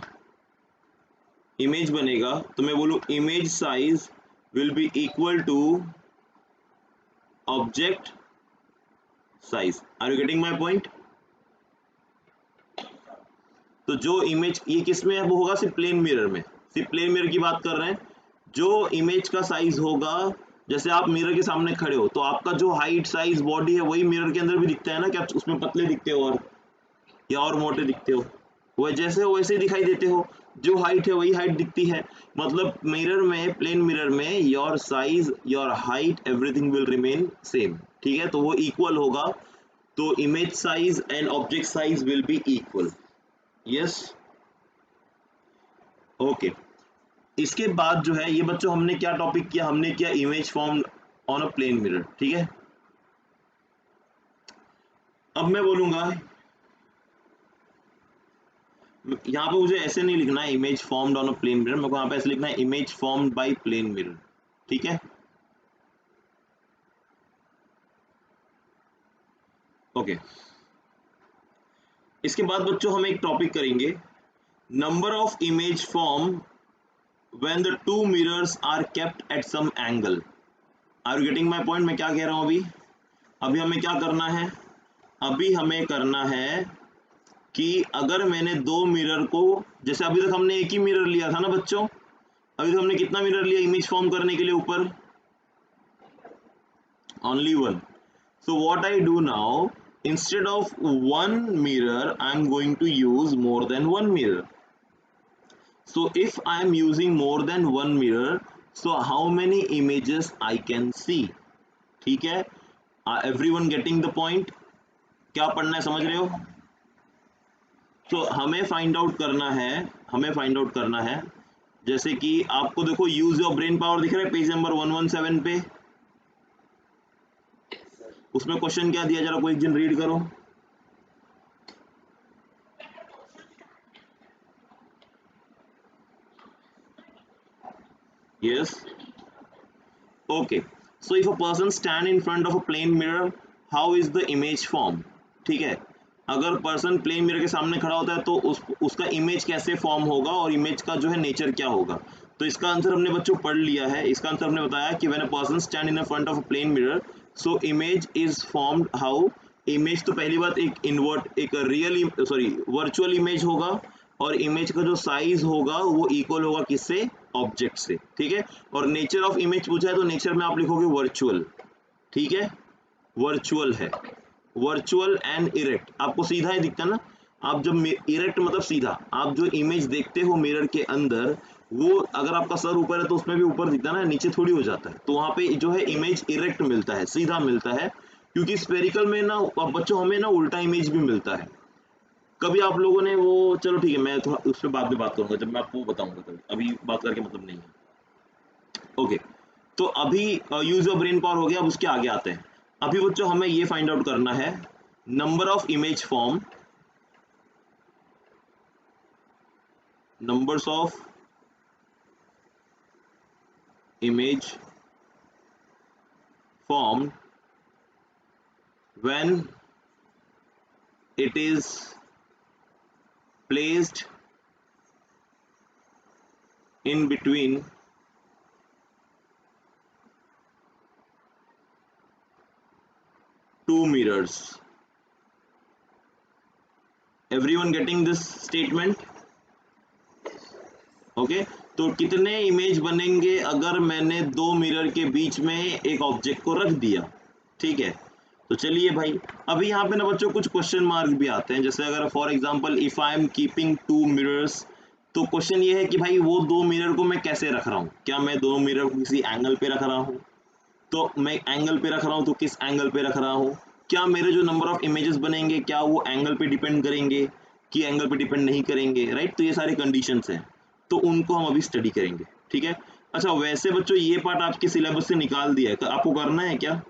Speaker 1: इमेज बनेगा, तो मैं बोलूं image size will be equal to object size. Are you getting my point? तो जो इमेज, ये किस में वो होगा, सिर्फ प्लेन मिरर में, सिर्फ प्लेन मिरर की बात कर रहे हैं। जो इमेज का साइज होगा, जैसे आप मिरर के सामने खड़े हो तो आपका जो हाइट साइज बॉडी है वही मिरर के अंदर भी दिखता है ना, क्या उसमें पतले दिखते हो और या और मोटे दिखते हो? वो जैसे हो वैसे ही दिखाई देते हो, जो हाइट है वही हाइट दिखती है। मतलब मिरर में, प्लेन मिरर में your size, your height, everything will remain same, ठीक है, तो वो इक्वल होगा। तो image size and object size will be equal. Yes, okay. इसके बाद जो है ये बच्चों हमने क्या टॉपिक किया, हमने किया image form on a plane mirror, ठीक है। अब मैं बोलूंगा यहाँ पे मुझे ऐसे नहीं लिखना है image formed on a plane mirror, मेरे को यहाँ पे ऐसे लिखना है image formed by plane mirror, ठीक है। ओके, इसके बाद बच्चों हम एक टॉपिक करेंगे, number of image form when the two mirrors are kept at some angle. Are you getting my point, मैं क्या कह रहा हूँ अभी। अभी हमें क्या करना है, अभी हमें करना है कि अगर मैंने दो मिरर को, जैसे अभी तक हमने एक ही मिरर लिया था ना बच्चों, अभी तक हमने कितना मिरर लिया इमेज फॉर्म करने के लिए ऊपर, only one. So what I do now, instead of one mirror I am going to use more than one mirror. So if I am using more than one mirror, so how many images I can see, ठीक है। Everyone getting the point, क्या पढ़ना है समझ रहे हो। तो हमें फाइंड आउट करना है, हमें फाइंड आउट करना है, जैसे कि आपको देखो यूज योर ब्रेन पावर दिख रहा है पेज नंबर 117 पे, उसमें क्वेश्चन क्या दिया, जरा कोई एक जन रीड करो। Yes, okay. So if a person stand in front of a plane mirror, how is the image form, ठीक है। अगर पर्सन प्लेन मिरर के सामने खड़ा होता है तो उसका इमेज कैसे फॉर्म होगा और इमेज का जो है नेचर क्या होगा। तो इसका आंसर हमने बच्चों पढ़ लिया है, इसका आंसर हमने बताया कि when a person stand in front of a plane mirror, so image is formed how. Image तो पहली बात एक इन्वर्ट, एक रियल सॉरी वर्चुअल इमेज होगा, और इमेज का जो साइज होगा वो इक्वल होगा किससे, ऑब्जेक्ट से, ठीक है। और नेचर ऑफ इमेज पूछा है तो नेचर में आप लिखोगे वर्चुअल, ठीक है, वर्चुअल है, वर्चुअल एंड इरेक्ट, आपको सीधा ही दिखता है ना। आप जब इरेक्ट मतलब सीधा, आप जो इमेज देखते हो मिरर के अंदर, वो अगर आपका सर ऊपर है तो उसमें भी ऊपर दिखता है ना, नीचे थोड़ी हो जाता है, तो वहां पे जो है इमेज इरेक्ट मिलता है, सीधा मिलता है। क्योंकि स्फेरिकल में ना बच्चों हमें ना उल्टा इमेज भी मिलता है। कभी आप लोगों ने वो, चलो ठीक है मैं थोड़ा उस पर बाद में बात करूंगा जब मैं आपको बताऊंगा, कभी अभी बात करके मतलब नहीं है। ओके, तो अभी यूज ऑफ ब्रेन पावर हो गया, अब उसके आगे आते हैं। अभी बच्चों हमें ये फाइंड आउट करना है number of image form, numbers of image formed when it is placed in between two mirrors. Everyone getting this statement? Okay, तो कितने इमेज बनेंगे अगर मैंने दो मिरर के बीच में एक ऑब्जेक्ट को रख दिया, ठीक है। तो चलिए भाई, अभी यहाँ पे ना बच्चों कुछ क्वेश्चन मार्क भी आते हैं, जैसे अगर for example if I am keeping two mirrors, तो क्वेश्चन ये है कि भाई वो दो मिरर को मैं कैसे रख रहा हूँ, क्या मैं दोनों मिरर को किसी एंगल पे रख रहा हूँ, तो मैं एंगल पे रख रहा हूँ तो किस एंगल पे रख रहा हूँ, क्या मेरे जो नंबर ऑफ इमेजेस बनेंगे क्या वो एंगल पे डिपेंड करेंगे कि एंगल पे डिपेंड नहीं करेंगे, राइट। तो ये सारे कंडीशंस हैं, तो उनको हम अभी स्टडी करेंगे, ठीक है। अच्छा वैसे बच्चों ये पार्ट आपके सिलेबस से निकाल दिया है, तो आपको करना है क्या,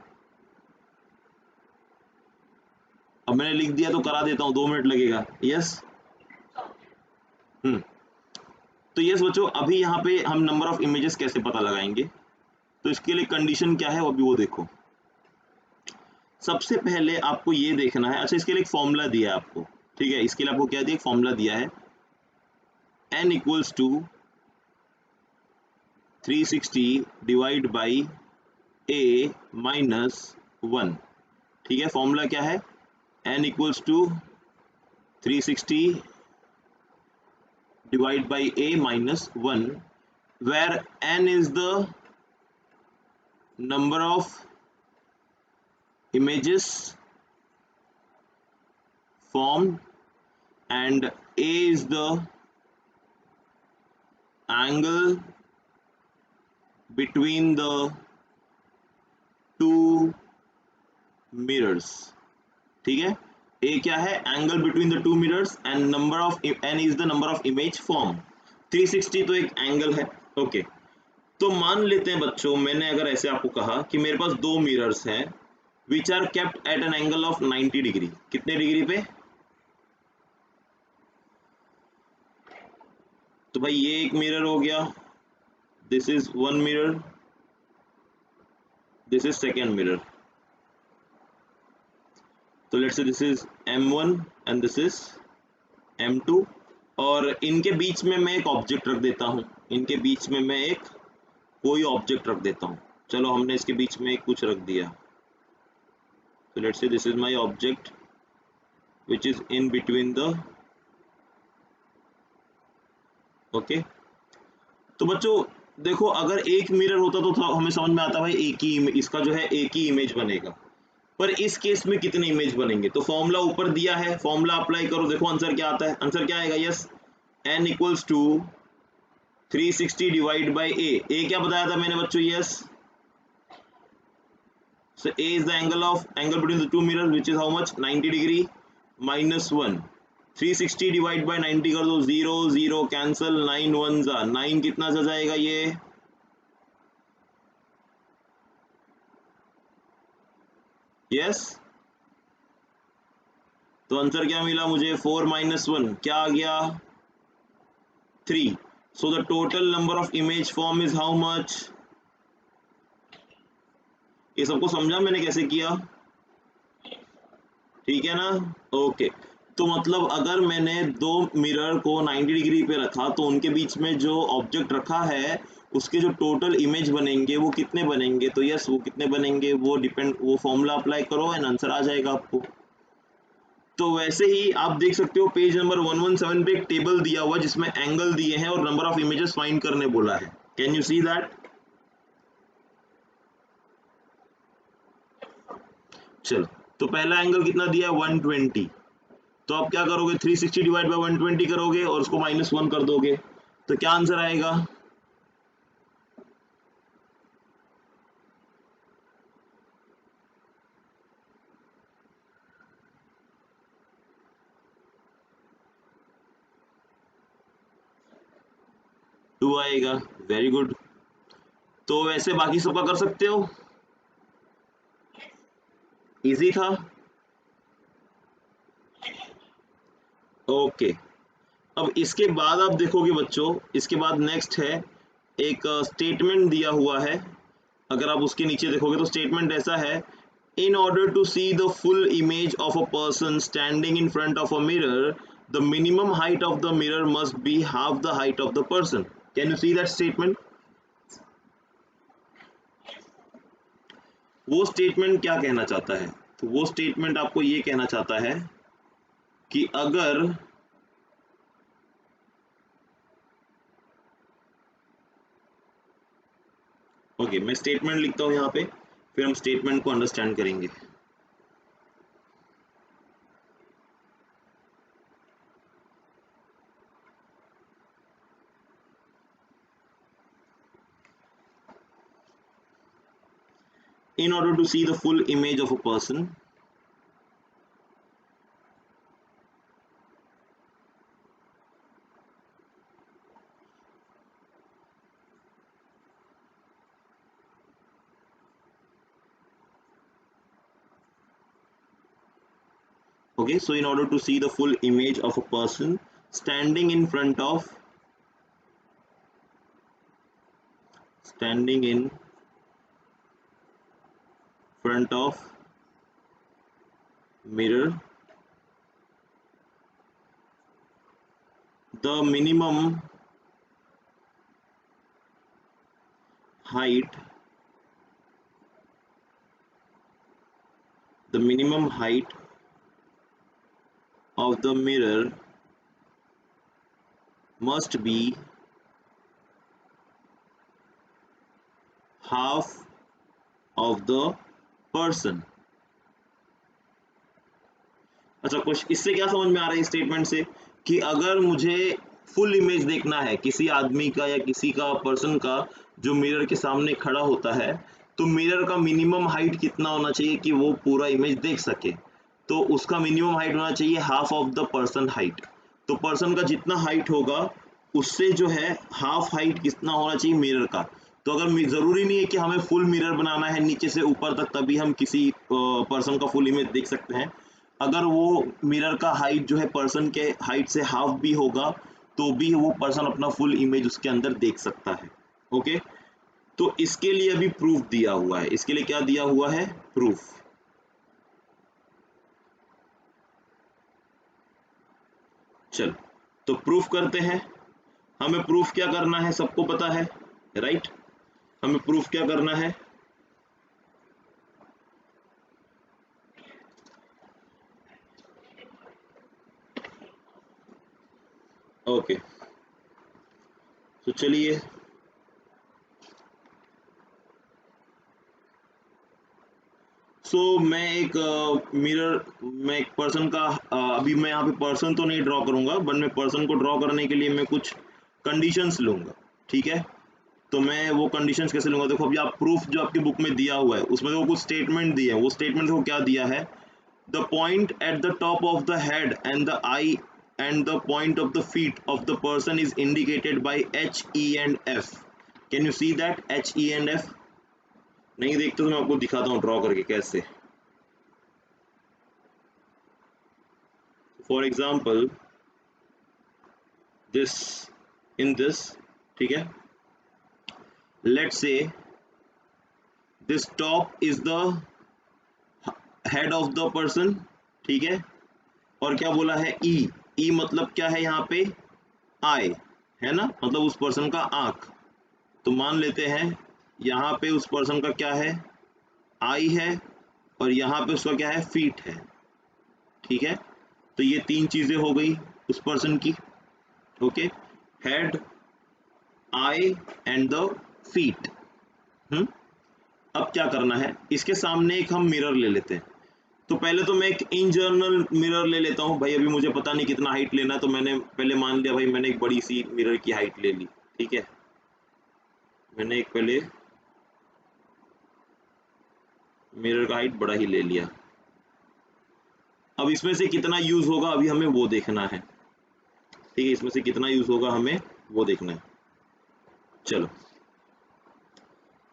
Speaker 1: अब मैंने लिख दिया तो करा देता हूँ, 2 मिनट लगेगा। यस, हम्म, तो यस बच्चों, अभी यहाँ पे हम नंबर ऑफ इमेजेस कैसे पता लगाएंगे, तो इसके लिए कंडीशन क्या है अभी वो देखो। सबसे पहले आपको ये देखना है, अच्छा इसके लिए एक फॉर्मूला दिया है आपको, ठीक है, इसके लिए आपको क्या दिया, एक फॉर्मूला दिया है, n equals to 360 divide by a minus 1, ठीक है। फॉर्मूला क्या है, n equals to 360 divide by a minus 1, where n is the number of images formed and a is the angle between the two mirrors, ठीक है। ए क्या है, angle between the two mirrors, and number of n is the number of image form. 360 तो एक एंगल है। ओके, तो मान लेते हैं बच्चों, मैंने अगर ऐसे आपको कहा कि मेरे पास दो मिरर्स हैं which are kept at an angle of 90 degree. कितने डिग्री पे? तो भाई ये एक मिरर हो गया, this is one mirror, this is second mirror. तो let's say this is M1 and this is M2, और इनके बीच में मैं एक ऑब्जेक्ट रख देता हूँ, इनके बीच में मैं एक कोई ऑब्जेक्ट रख देता हूँ। चलो हमने इसके बीच में एक कुछ रख दिया, तो let's say this is my object which is in between the, okay. तो बच्चों देखो, अगर एक मिरर होता तो हमें समझ में आता भाई एक ही इसका जो है एक ही इमेज बनेगा, पर इस केस में कितने इमेज बनेंगे? तो फॉर्मूला ऊपर दिया है, फॉर्मूला अप्लाई करो, देखो आंसर क्या आता है। आंसर क्या आएगा? Yes, n equals to 360 divide by A क्या बताया था मैंने बच्चों? Yes, so a is the angle between the two mirrors which is how much? 90 degree minus 1, 360 divide by 90 कर दो, 0 0 कैंसल, 9 1 जा 9, कितना जा जाएगा ये? यस, तो आंसर क्या मिला मुझे? 4 माइनस 1 क्या आ गया? 3। So the total number of image form is how much? ये सबको समझा मैंने कैसे किया? ठीक है ना? ओके, तो मतलब अगर मैंने दो मिरर को 90 डिग्री पे रखा तो उनके बीच में जो ऑब्जेक्ट रखा है उसके जो टोटल इमेज बनेंगे वो कितने बनेंगे? तो यस, वो कितने बनेंगे वो डिपेंड, वो फॉर्मूला अप्लाई करो एंड आंसर आ जाएगा आपको। तो वैसे ही आप देख सकते हो पेज नंबर 117 पे एक टेबल दिया हुआ जिसमें एंगल दिए हैं और नंबर ऑफ इमेजेस फाइंड करने बोला है। Can you see that? चलो, तो पहला एंगल कितना दिया है? 120। तो आप क्या करोगे? 360 डिवाइड बाई 120 करोगे और उसको -1 कर दोगे, तो क्या आंसर आएगा? टू आएगा। Very good. तो वैसे बाकी सबका कर सकते हो? इजी था। ओके, अब इसके बाद आप देखोगे बच्चों, इसके बाद नेक्स्ट है एक स्टेटमेंट दिया हुआ है। अगर आप उसके नीचे देखोगे तो स्टेटमेंट ऐसा है, in order to see the full image of a person standing in front of a mirror, the minimum height of the mirror must be half the height of the person. Can you see that statement? वो स्टेटमेंट क्या कहना चाहता है? तो वो स्टेटमेंट आपको ये कहना चाहता है कि अगर ओके, मैं स्टेटमेंट लिखता हूं यहाँ पे, फिर हम स्टेटमेंट को अंडरस्टैंड करेंगे। In order to see the full image of a person, okay, so in order to see the full image of a person standing in front of mirror, the minimum height of the mirror must be half of the person। अच्छा, कुछ इससे क्या समझ में आ रहा है स्टेटमेंट से, कि अगर मुझे फुल इमेज देखना है किसी आदमी का या किसी का पर्सन का जो मिरर के सामने खड़ा होता है, तो मिरर का मिनिमम हाइट कितना होना चाहिए कि वो पूरा इमेज देख सके? तो उसका मिनिमम हाइट होना चाहिए half of the person height. तो पर्सन का जितना हाइट होगा उससे जो है हाफ हाइट कितना होना चाहिए मिरर का। तो अगर ज़रूरी नहीं है कि हमें फुल मिरर बनाना है नीचे से ऊपर तक तभी हम किसी पर्सन का फुल इमेज देख सकते हैं। अगर वो मिरर का हाइट जो है पर्सन के हाइट से हाफ भी होगा तो भी वो पर्सन अपना फुल इमेज उसके अंदर देख सकता है। ओके, तो इसके लिए अभी प्रूफ दिया हुआ है। इसके लिए क्या दिया हुआ है? प्रूफ। चल तो प्रूफ करते हैं। हमें प्रूफ क्या करना है सबको पता है, राइट? हमें प्रूफ क्या करना है? ओके, तो चलिए मैं एक मैं एक पर्सन का अभी मैं यहाँ पे पर्सन तो नहीं ड्रॉ करूंगा, बट मैं पर्सन को ड्रॉ करने के लिए मैं कुछ कंडीशंस लूंगा, ठीक है? तो मैं वो कंडीशंस कैसे लूंगा? देखो अभी आप प्रूफ जो आपकी बुक में दिया हुआ है उसमें देखो कुछ स्टेटमेंट दिए हैं। वो स्टेटमेंट देखो क्या दिया है, the point at the top of the head and the I and the point of the feet of the person is indicated by H E and F. Can you see that H E and F? नहीं देखते तो मैं आपको दिखाता हूँ ड्रॉ करके कैसे। For example this in this, ठीक है, let's say this top is the head of the person, ठीक है, और क्या बोला है? ई मतलब क्या है यहाँ पे? आई है ना, मतलब उस पर्सन का आंख। तो मान लेते हैं यहाँ पे उस पर्सन का क्या है? आई है, और यहाँ पे उसका क्या है? फीट है, ठीक है। तो ये तीन चीजें हो गई उस पर्सन की। Okay, head, I and the feet. अब क्या करना है? इसके सामने एक हम मिरर ले लेते हैं। तो पहले तो मैं एक इन जनरल मिरर ले लेता हूँ भाई। अभी मुझे पता नहीं कितना हाइट लेना है, तो मैंने पहले मान लिया भाई, मैंने एक बड़ी सी मिरर की हाइट ले ली, ठीक है। मैंने एक पहले मिरर का हाइट बड़ा ही ले लिया। अब इसमें से कितना यूज होगा अभी हमें वो देखना है, ठीक है। इसमें से कितना यूज होगा हमें वो देखना है। चलो,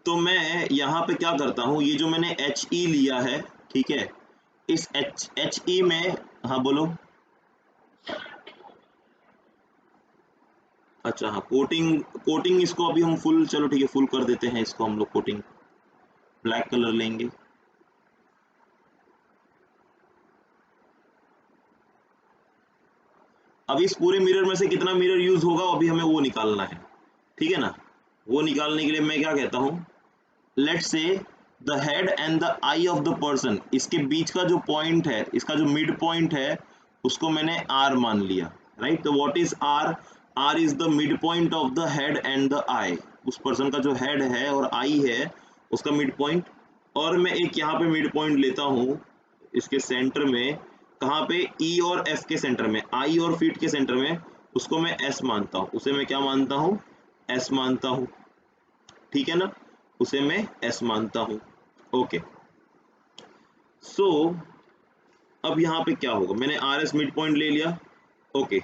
Speaker 1: तो मैं यहाँ पे क्या करता हूँ, ये जो मैंने एच ई लिया है, ठीक है, इस एच ई में, हाँ बोलो। अच्छा हाँ, कोटिंग इसको अभी हम फुल, चलो ठीक है फुल कर देते हैं इसको हम लोग। कोटिंग ब्लैक कलर लेंगे। अब इस पूरे मिरर में से कितना मिरर यूज होगा अभी हमें वो निकालना है, ठीक है ना। वो निकालने के लिए मैं क्या कहता हूँ, let's say the head and the I of the person, इसके बीच का जो पॉइंट है, इसका जो मिड पॉइंट है, उसको मैंने आर मान लिया, राइट। तो what is R? R is the mid point of the head and the eye. उस पर्सन का जो हेड है और आई है उसका मिड पॉइंट। और मैं एक यहाँ पे मिड पॉइंट लेता हूँ इसके सेंटर में, कहाँ पे? ई और एफ के सेंटर में, आई और फीट के सेंटर में। उसको मैं एस मानता हूँ, उसे मैं क्या मानता हूँ? एस मानता हूँ, ठीक है ना। उसे मैं एस मानता हूँ। ओके, सो अब यहाँ पे क्या होगा? मैंने आर एस मिड पॉइंट ले लिया। ओके,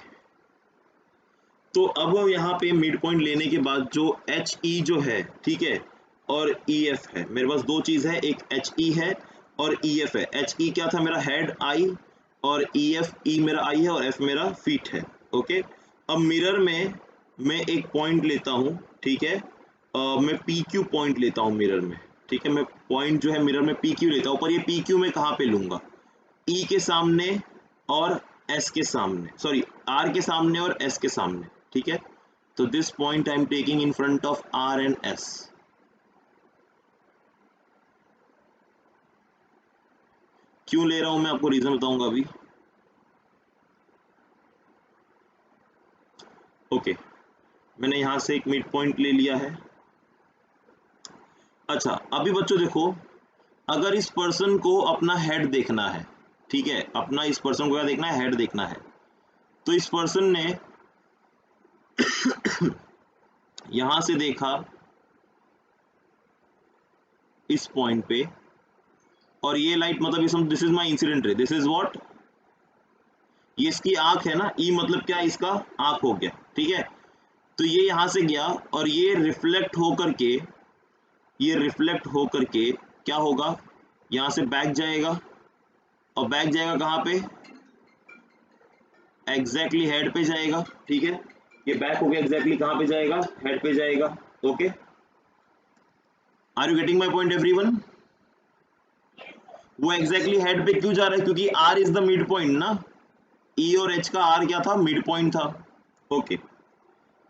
Speaker 1: तो अब यहाँ पे मिड पॉइंट लेने के बाद जो एच ई जो है, ठीक है, और ई एफ है, मेरे पास दो चीज है, एक एच ई है और ई एफ है। एच ई क्या था? मेरा हेड आई, और ई एफ, ई मेरा आई है और एफ मेरा फीट है। ओके, अब मिरर में मैं एक पॉइंट लेता हूँ, ठीक है, मैं पी क्यू पॉइंट लेता हूँ मिरर में, ठीक है। मैं पॉइंट जो है मिरर में पी क्यू लेता हूँ, पर ये पी क्यू मैं कहाँ पे लूंगा? ई के सामने और एस के सामने, सॉरी आर के सामने और एस के सामने, ठीक है। तो this point I am taking in front of R and S. क्यों ले रहा हूं मैं आपको रीजन बताऊंगा अभी। ओके, मैंने यहां से एक मिड पॉइंट ले लिया है। अच्छा, अभी बच्चों देखो, अगर इस पर्सन को अपना हेड देखना है, ठीक है, अपना इस पर्सन को क्या देखना है? हेड देखना है। तो इस पर्सन ने यहां से देखा इस पॉइंट पे, और ये लाइट मतलब इस this is my incident ray, this is what, ये इसकी आंख है ना, ई मतलब क्या, इसका आंख हो गया, ठीक है। तो ये यहां से गया और ये रिफ्लेक्ट होकर के, ये रिफ्लेक्ट होकर के क्या होगा, यहां से बैक जाएगा, और बैक जाएगा कहां पे, एग्जैक्टली हेड पे जाएगा, ठीक है। ये बैक हो गया, एग्जैक्टली कहां पे जाएगा, हेड पे जाएगा। Okay, are you getting my point everyone? वो एग्जैक्टली हेड पे क्यों जा रहा है, क्योंकि R is the mid point ना, ई और एच का आर क्या था, मिड पॉइंट था। ओके,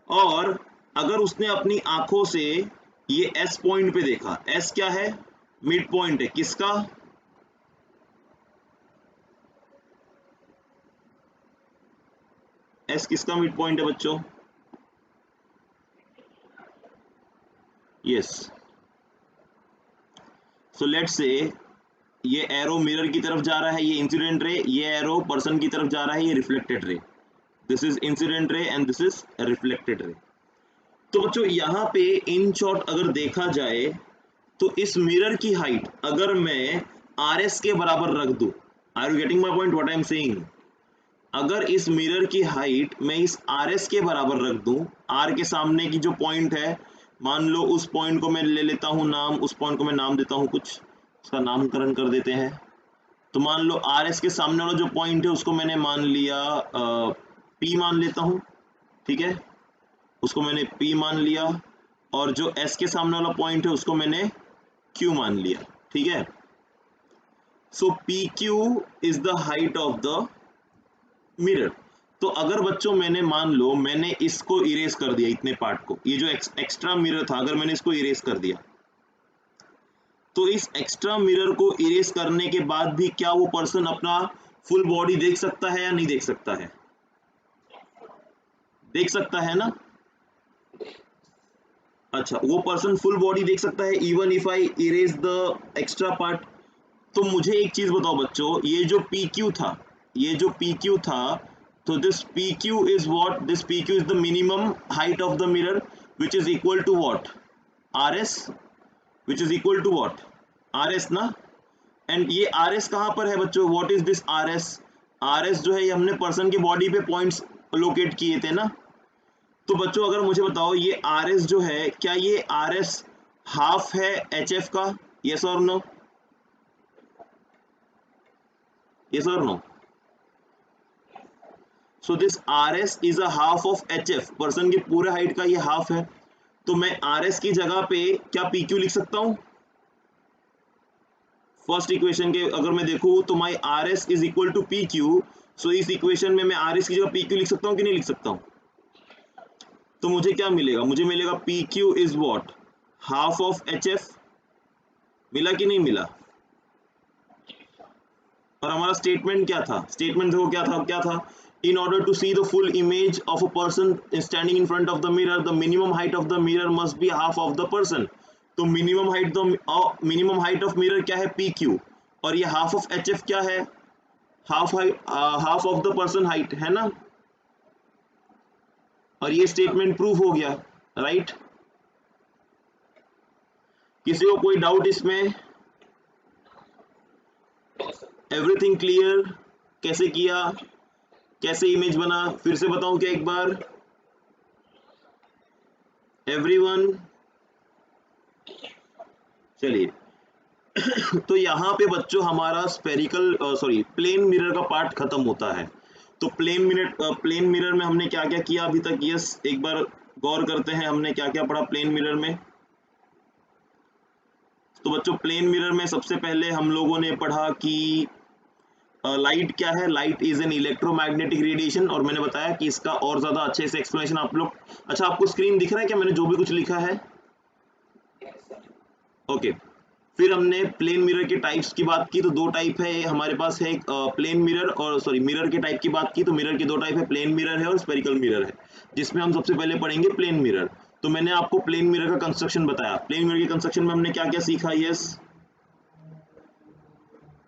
Speaker 1: और अगर उसने अपनी आंखों से ये एस पॉइंट पे देखा, एस क्या है, मिड पॉइंट है किसका, एस किसका मिड पॉइंट है बच्चों, यस। सो लेट्स से ये एरो मिरर की तरफ जा रहा है, ये इंसिडेंट रे, ये एरो पर्सन की तरफ जा रहा है, ये reflected ray, this is incident ray and this is reflected ray. तो बच्चों यहाँ पे इन शॉर्ट अगर देखा जाए तो इस मिरर की हाइट अगर मैं आर एस के बराबर रख दूं, are you getting my point what I am saying, अगर इस मिरर की हाइट मैं इस आर एस के बराबर रख दूं, आर के सामने की जो पॉइंट है, मान लो उस पॉइंट को मैं ले लेता हूं नाम, उस पॉइंट को मैं नाम देता हूं, कुछ उसका नामकरण कर देते हैं। तो मान लो आर एस के सामने वाला जो पॉइंट है उसको मैंने मान लिया पी मान लेता हूं, ठीक है, उसको मैंने पी मान लिया, और जो एस के सामने वाला पॉइंट है उसको मैंने क्यू मान लिया, ठीक है। So P Q is the height of the mirror. तो अगर बच्चों मैंने मान लो मैंने इसको इरेज कर दिया, इतने पार्ट को, ये जो एक्स्ट्रा मिरर था अगर मैंने इसको इरेज कर दिया, तो इस एक्स्ट्रा मिरर को इरेज करने के बाद भी क्या वो पर्सन अपना फुल बॉडी देख सकता है या नहीं देख सकता है, देख सकता है ना। अच्छा, वो पर्सन फुल बॉडी देख सकता है even if I erase the extra part. तो मुझे एक चीज बताओ बच्चों, ये जो पी क्यू था, ये जो पी क्यू था, तो this P Q is what, this P Q is the minimum height of the mirror which is equal to what, R S, which is equal to what, R S ना। एंड ये आर एस कहां पर है बच्चों, what is this R S, R S जो है ये हमने पर्सन के बॉडी पे पॉइंट्स लोकेट किए थे ना। तो बच्चों अगर मुझे बताओ ये आर एस जो है, क्या ये आर एस हाफ है एच एफ का, यस और no, yes or no? So this RS is a half of HF, person की पूरे हाइट का ये हाफ है। तो मैं RS की जगह पे क्या PQ लिख सकता हूं, फर्स्ट इक्वेशन के अगर मैं देखूं तो my RS is equal to PQ। So इस इक्वेशन में मैं RS की जगह PQ लिख सकता हूं कि नहीं लिख सकता हूं। तो मुझे क्या मिलेगा, मुझे मिलेगा PQ is what, half of HF, मिला कि नहीं मिला। और हमारा स्टेटमेंट क्या था, स्टेटमेंट देखो क्या था, in order to see the full image of a person standing in front of the mirror, the minimum height of the mirror must be half of the person। तो मिनिमम हाइट ऑफ मिरर क्या है, PQ, और ये हाफ ऑफ HF क्या है, half of the person height है ना। और ये स्टेटमेंट प्रूफ हो गया, राइट। किसी को कोई डाउट इसमें, एवरीथिंग क्लियर, कैसे किया, कैसे इमेज बना, फिर से बताऊं क्या एक बार, एवरीवन, चलिए। तो यहाँ पे बच्चों हमारा स्पेरिकल प्लेन मिरर का पार्ट खत्म होता है। तो प्लेन मिरर में हमने क्या क्या किया अभी तक, यस एक बार गौर करते हैं हमने क्या क्या पढ़ा प्लेन मिरर में। तो बच्चों प्लेन मिरर में सबसे पहले हम लोगों ने पढ़ा कि लाइट क्या है, light is an electromagnetic radiation, और मैंने बताया कि इसका और ज्यादा अच्छे से एक्सप्लेनेशन आप लोग, अच्छा आपको स्क्रीन दिख रहा है क्या, मैंने जो भी कुछ लिखा है, ओके। फिर हमने प्लेन मिरर के टाइप्स की बात की, तो दो टाइप है हमारे पास, है प्लेन मिरर और मिरर के टाइप की बात की, तो मिरर के दो टाइप है, प्लेन मिरर है और स्पेरिकल मिरर है, जिसमें हम सबसे पहले पढ़ेंगे प्लेन मिरर। तो मैंने आपको प्लेन मिरर का कंस्ट्रक्शन बताया, प्लेन मिरर के कंस्ट्रक्शन में हमने क्या क्या सीखा, यस।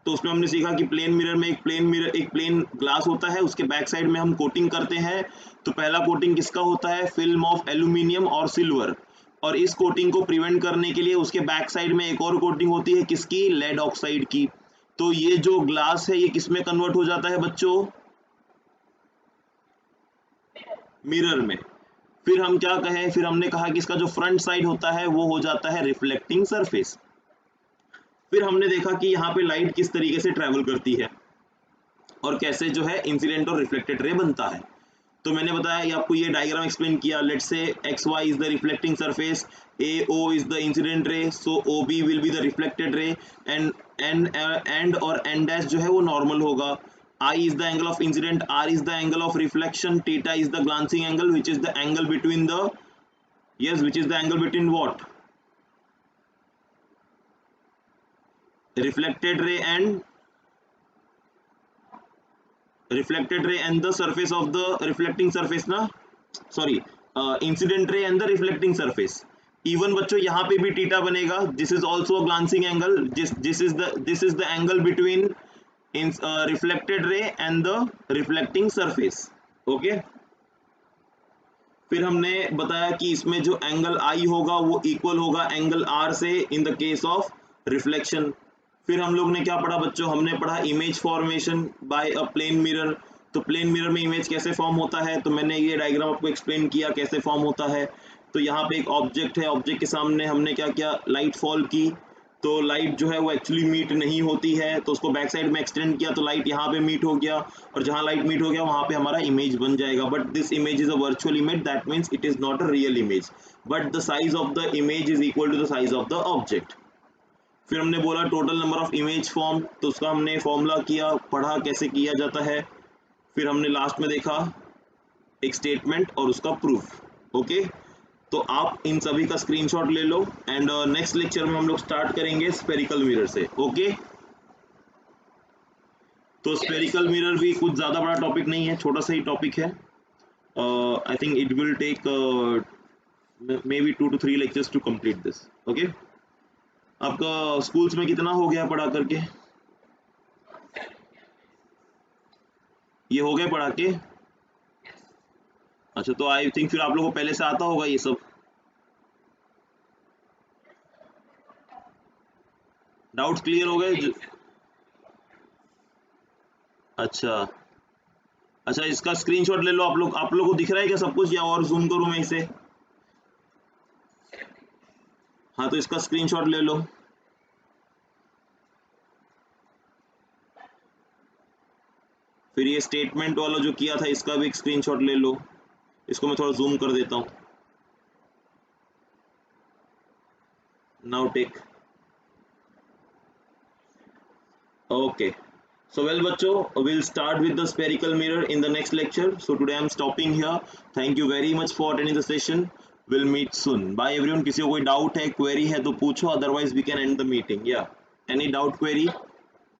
Speaker 1: तो उसमें हमने सीखा कि प्लेन मिरर में एक प्लेन ग्लास होता है, उसके बैक साइड में हम कोटिंग करते हैं। तो पहला कोटिंग किसका होता है, फिल्म ऑफ एल्यूमिनियम और सिल्वर, और इस कोटिंग को प्रिवेंट करने के लिए उसके बैक साइड में एक और कोटिंग होती है, किसकी? लेड ऑक्साइड की। तो ये जो ग्लास है ये किसमें कन्वर्ट हो जाता है बच्चों? मिरर में। फिर हम क्या कहें, फिर हमने कहा कि इसका जो फ्रंट साइड होता है वो हो जाता है रिफ्लेक्टिंग सरफेस। फिर हमने देखा कि यहाँ पे लाइट किस तरीके से ट्रेवल करती है और कैसे जो है इंसिडेंट और रिफ्लेक्टेड रे बनता है। तो मैंने बताया, ये आपको ये डायग्राम एक्सप्लेन किया। Let's say X Y is the reflecting surface, A O is the incident ray, so O B will be the reflected ray, and and और एन डैश जो है वो नॉर्मल होगा। I is the angle of incident, R is the angle of reflection, theta is the glancing angle, which is the angle between the, yes, which is the angle between what? Reflected ray and the surface of the reflecting surface ना, sorry, incident ray and the reflecting surface. Even बच्चों यहाँ पे भी थीटा बनेगा. This is also a glancing angle. This is the angle between in reflected ray and the reflecting surface. Okay. फिर हमने बताया कि इसमें जो एंगल आई होगा वो इक्वल होगा एंगल आर से in the case of reflection. फिर हम लोग ने क्या पढ़ा बच्चों? हमने पढ़ा image formation by a plane mirror. तो प्लेन मिरर में इमेज कैसे फॉर्म होता है, तो मैंने ये डायग्राम आपको एक्सप्लेन किया कैसे फॉर्म होता है. तो यहाँ पे एक ऑब्जेक्ट है, ऑब्जेक्ट के सामने हमने क्या किया? लाइट फॉल की. तो लाइट जो है वो एक्चुअली मीट नहीं होती है, तो उसको बैक साइड में एक्सटेंड किया तो लाइट यहाँ पे मीट हो गया, और जहाँ लाइट मीट हो गया वहाँ पे हमारा इमेज बन जाएगा. But this image is a virtual image, that means it is not a real image, but the size of the image is equal to the size of the object. फिर हमने बोला total number of image form, तो उसका हमने फॉर्मूला किया, पढ़ा कैसे किया जाता है. फिर हमने लास्ट में देखा एक स्टेटमेंट और उसका प्रूफ. ओके, तो आप इन सभी का स्क्रीनशॉट ले लो, एंड नेक्स्ट लेक्चर में हम लोग स्टार्ट करेंगे स्फेरिकल मिरर से. ओके, तो स्फेरिकल मिरर भी कुछ ज़्यादा बड़ा टॉपिक नहीं है, छोटा सा ही टॉपिक है. I think it will take maybe 2 to 3 lectures to complete this. Okay, आपका स्कूल्स में कितना हो गया पढ़ा करके? ये हो गए पढ़ा के? अच्छा, तो आई थिंक फिर आप लोगों को पहले से आता होगा ये सब. डाउट्स क्लियर हो गए? अच्छा अच्छा, इसका स्क्रीनशॉट ले लो आप लोग. आप लोगों को दिख रहा है क्या सब कुछ, या और जूम करूं मैं इसे? हाँ, तो इसका स्क्रीनशॉट ले लो. फिर ये स्टेटमेंट वाला जो किया था इसका भी एक स्क्रीनशॉट ले लो. इसको मैं थोड़ा जूम कर देता हूँ. Now take. Okay, so well बच्चों, we'll start with the spherical mirror in the next lecture. So today I'm stopping here. Thank you very much for attending the session. We'll meet soon. Bye everyone. किसी को कोई डाउट है, क्वेरी है तो पूछो, otherwise we can end the meeting. Yeah, any doubt, query?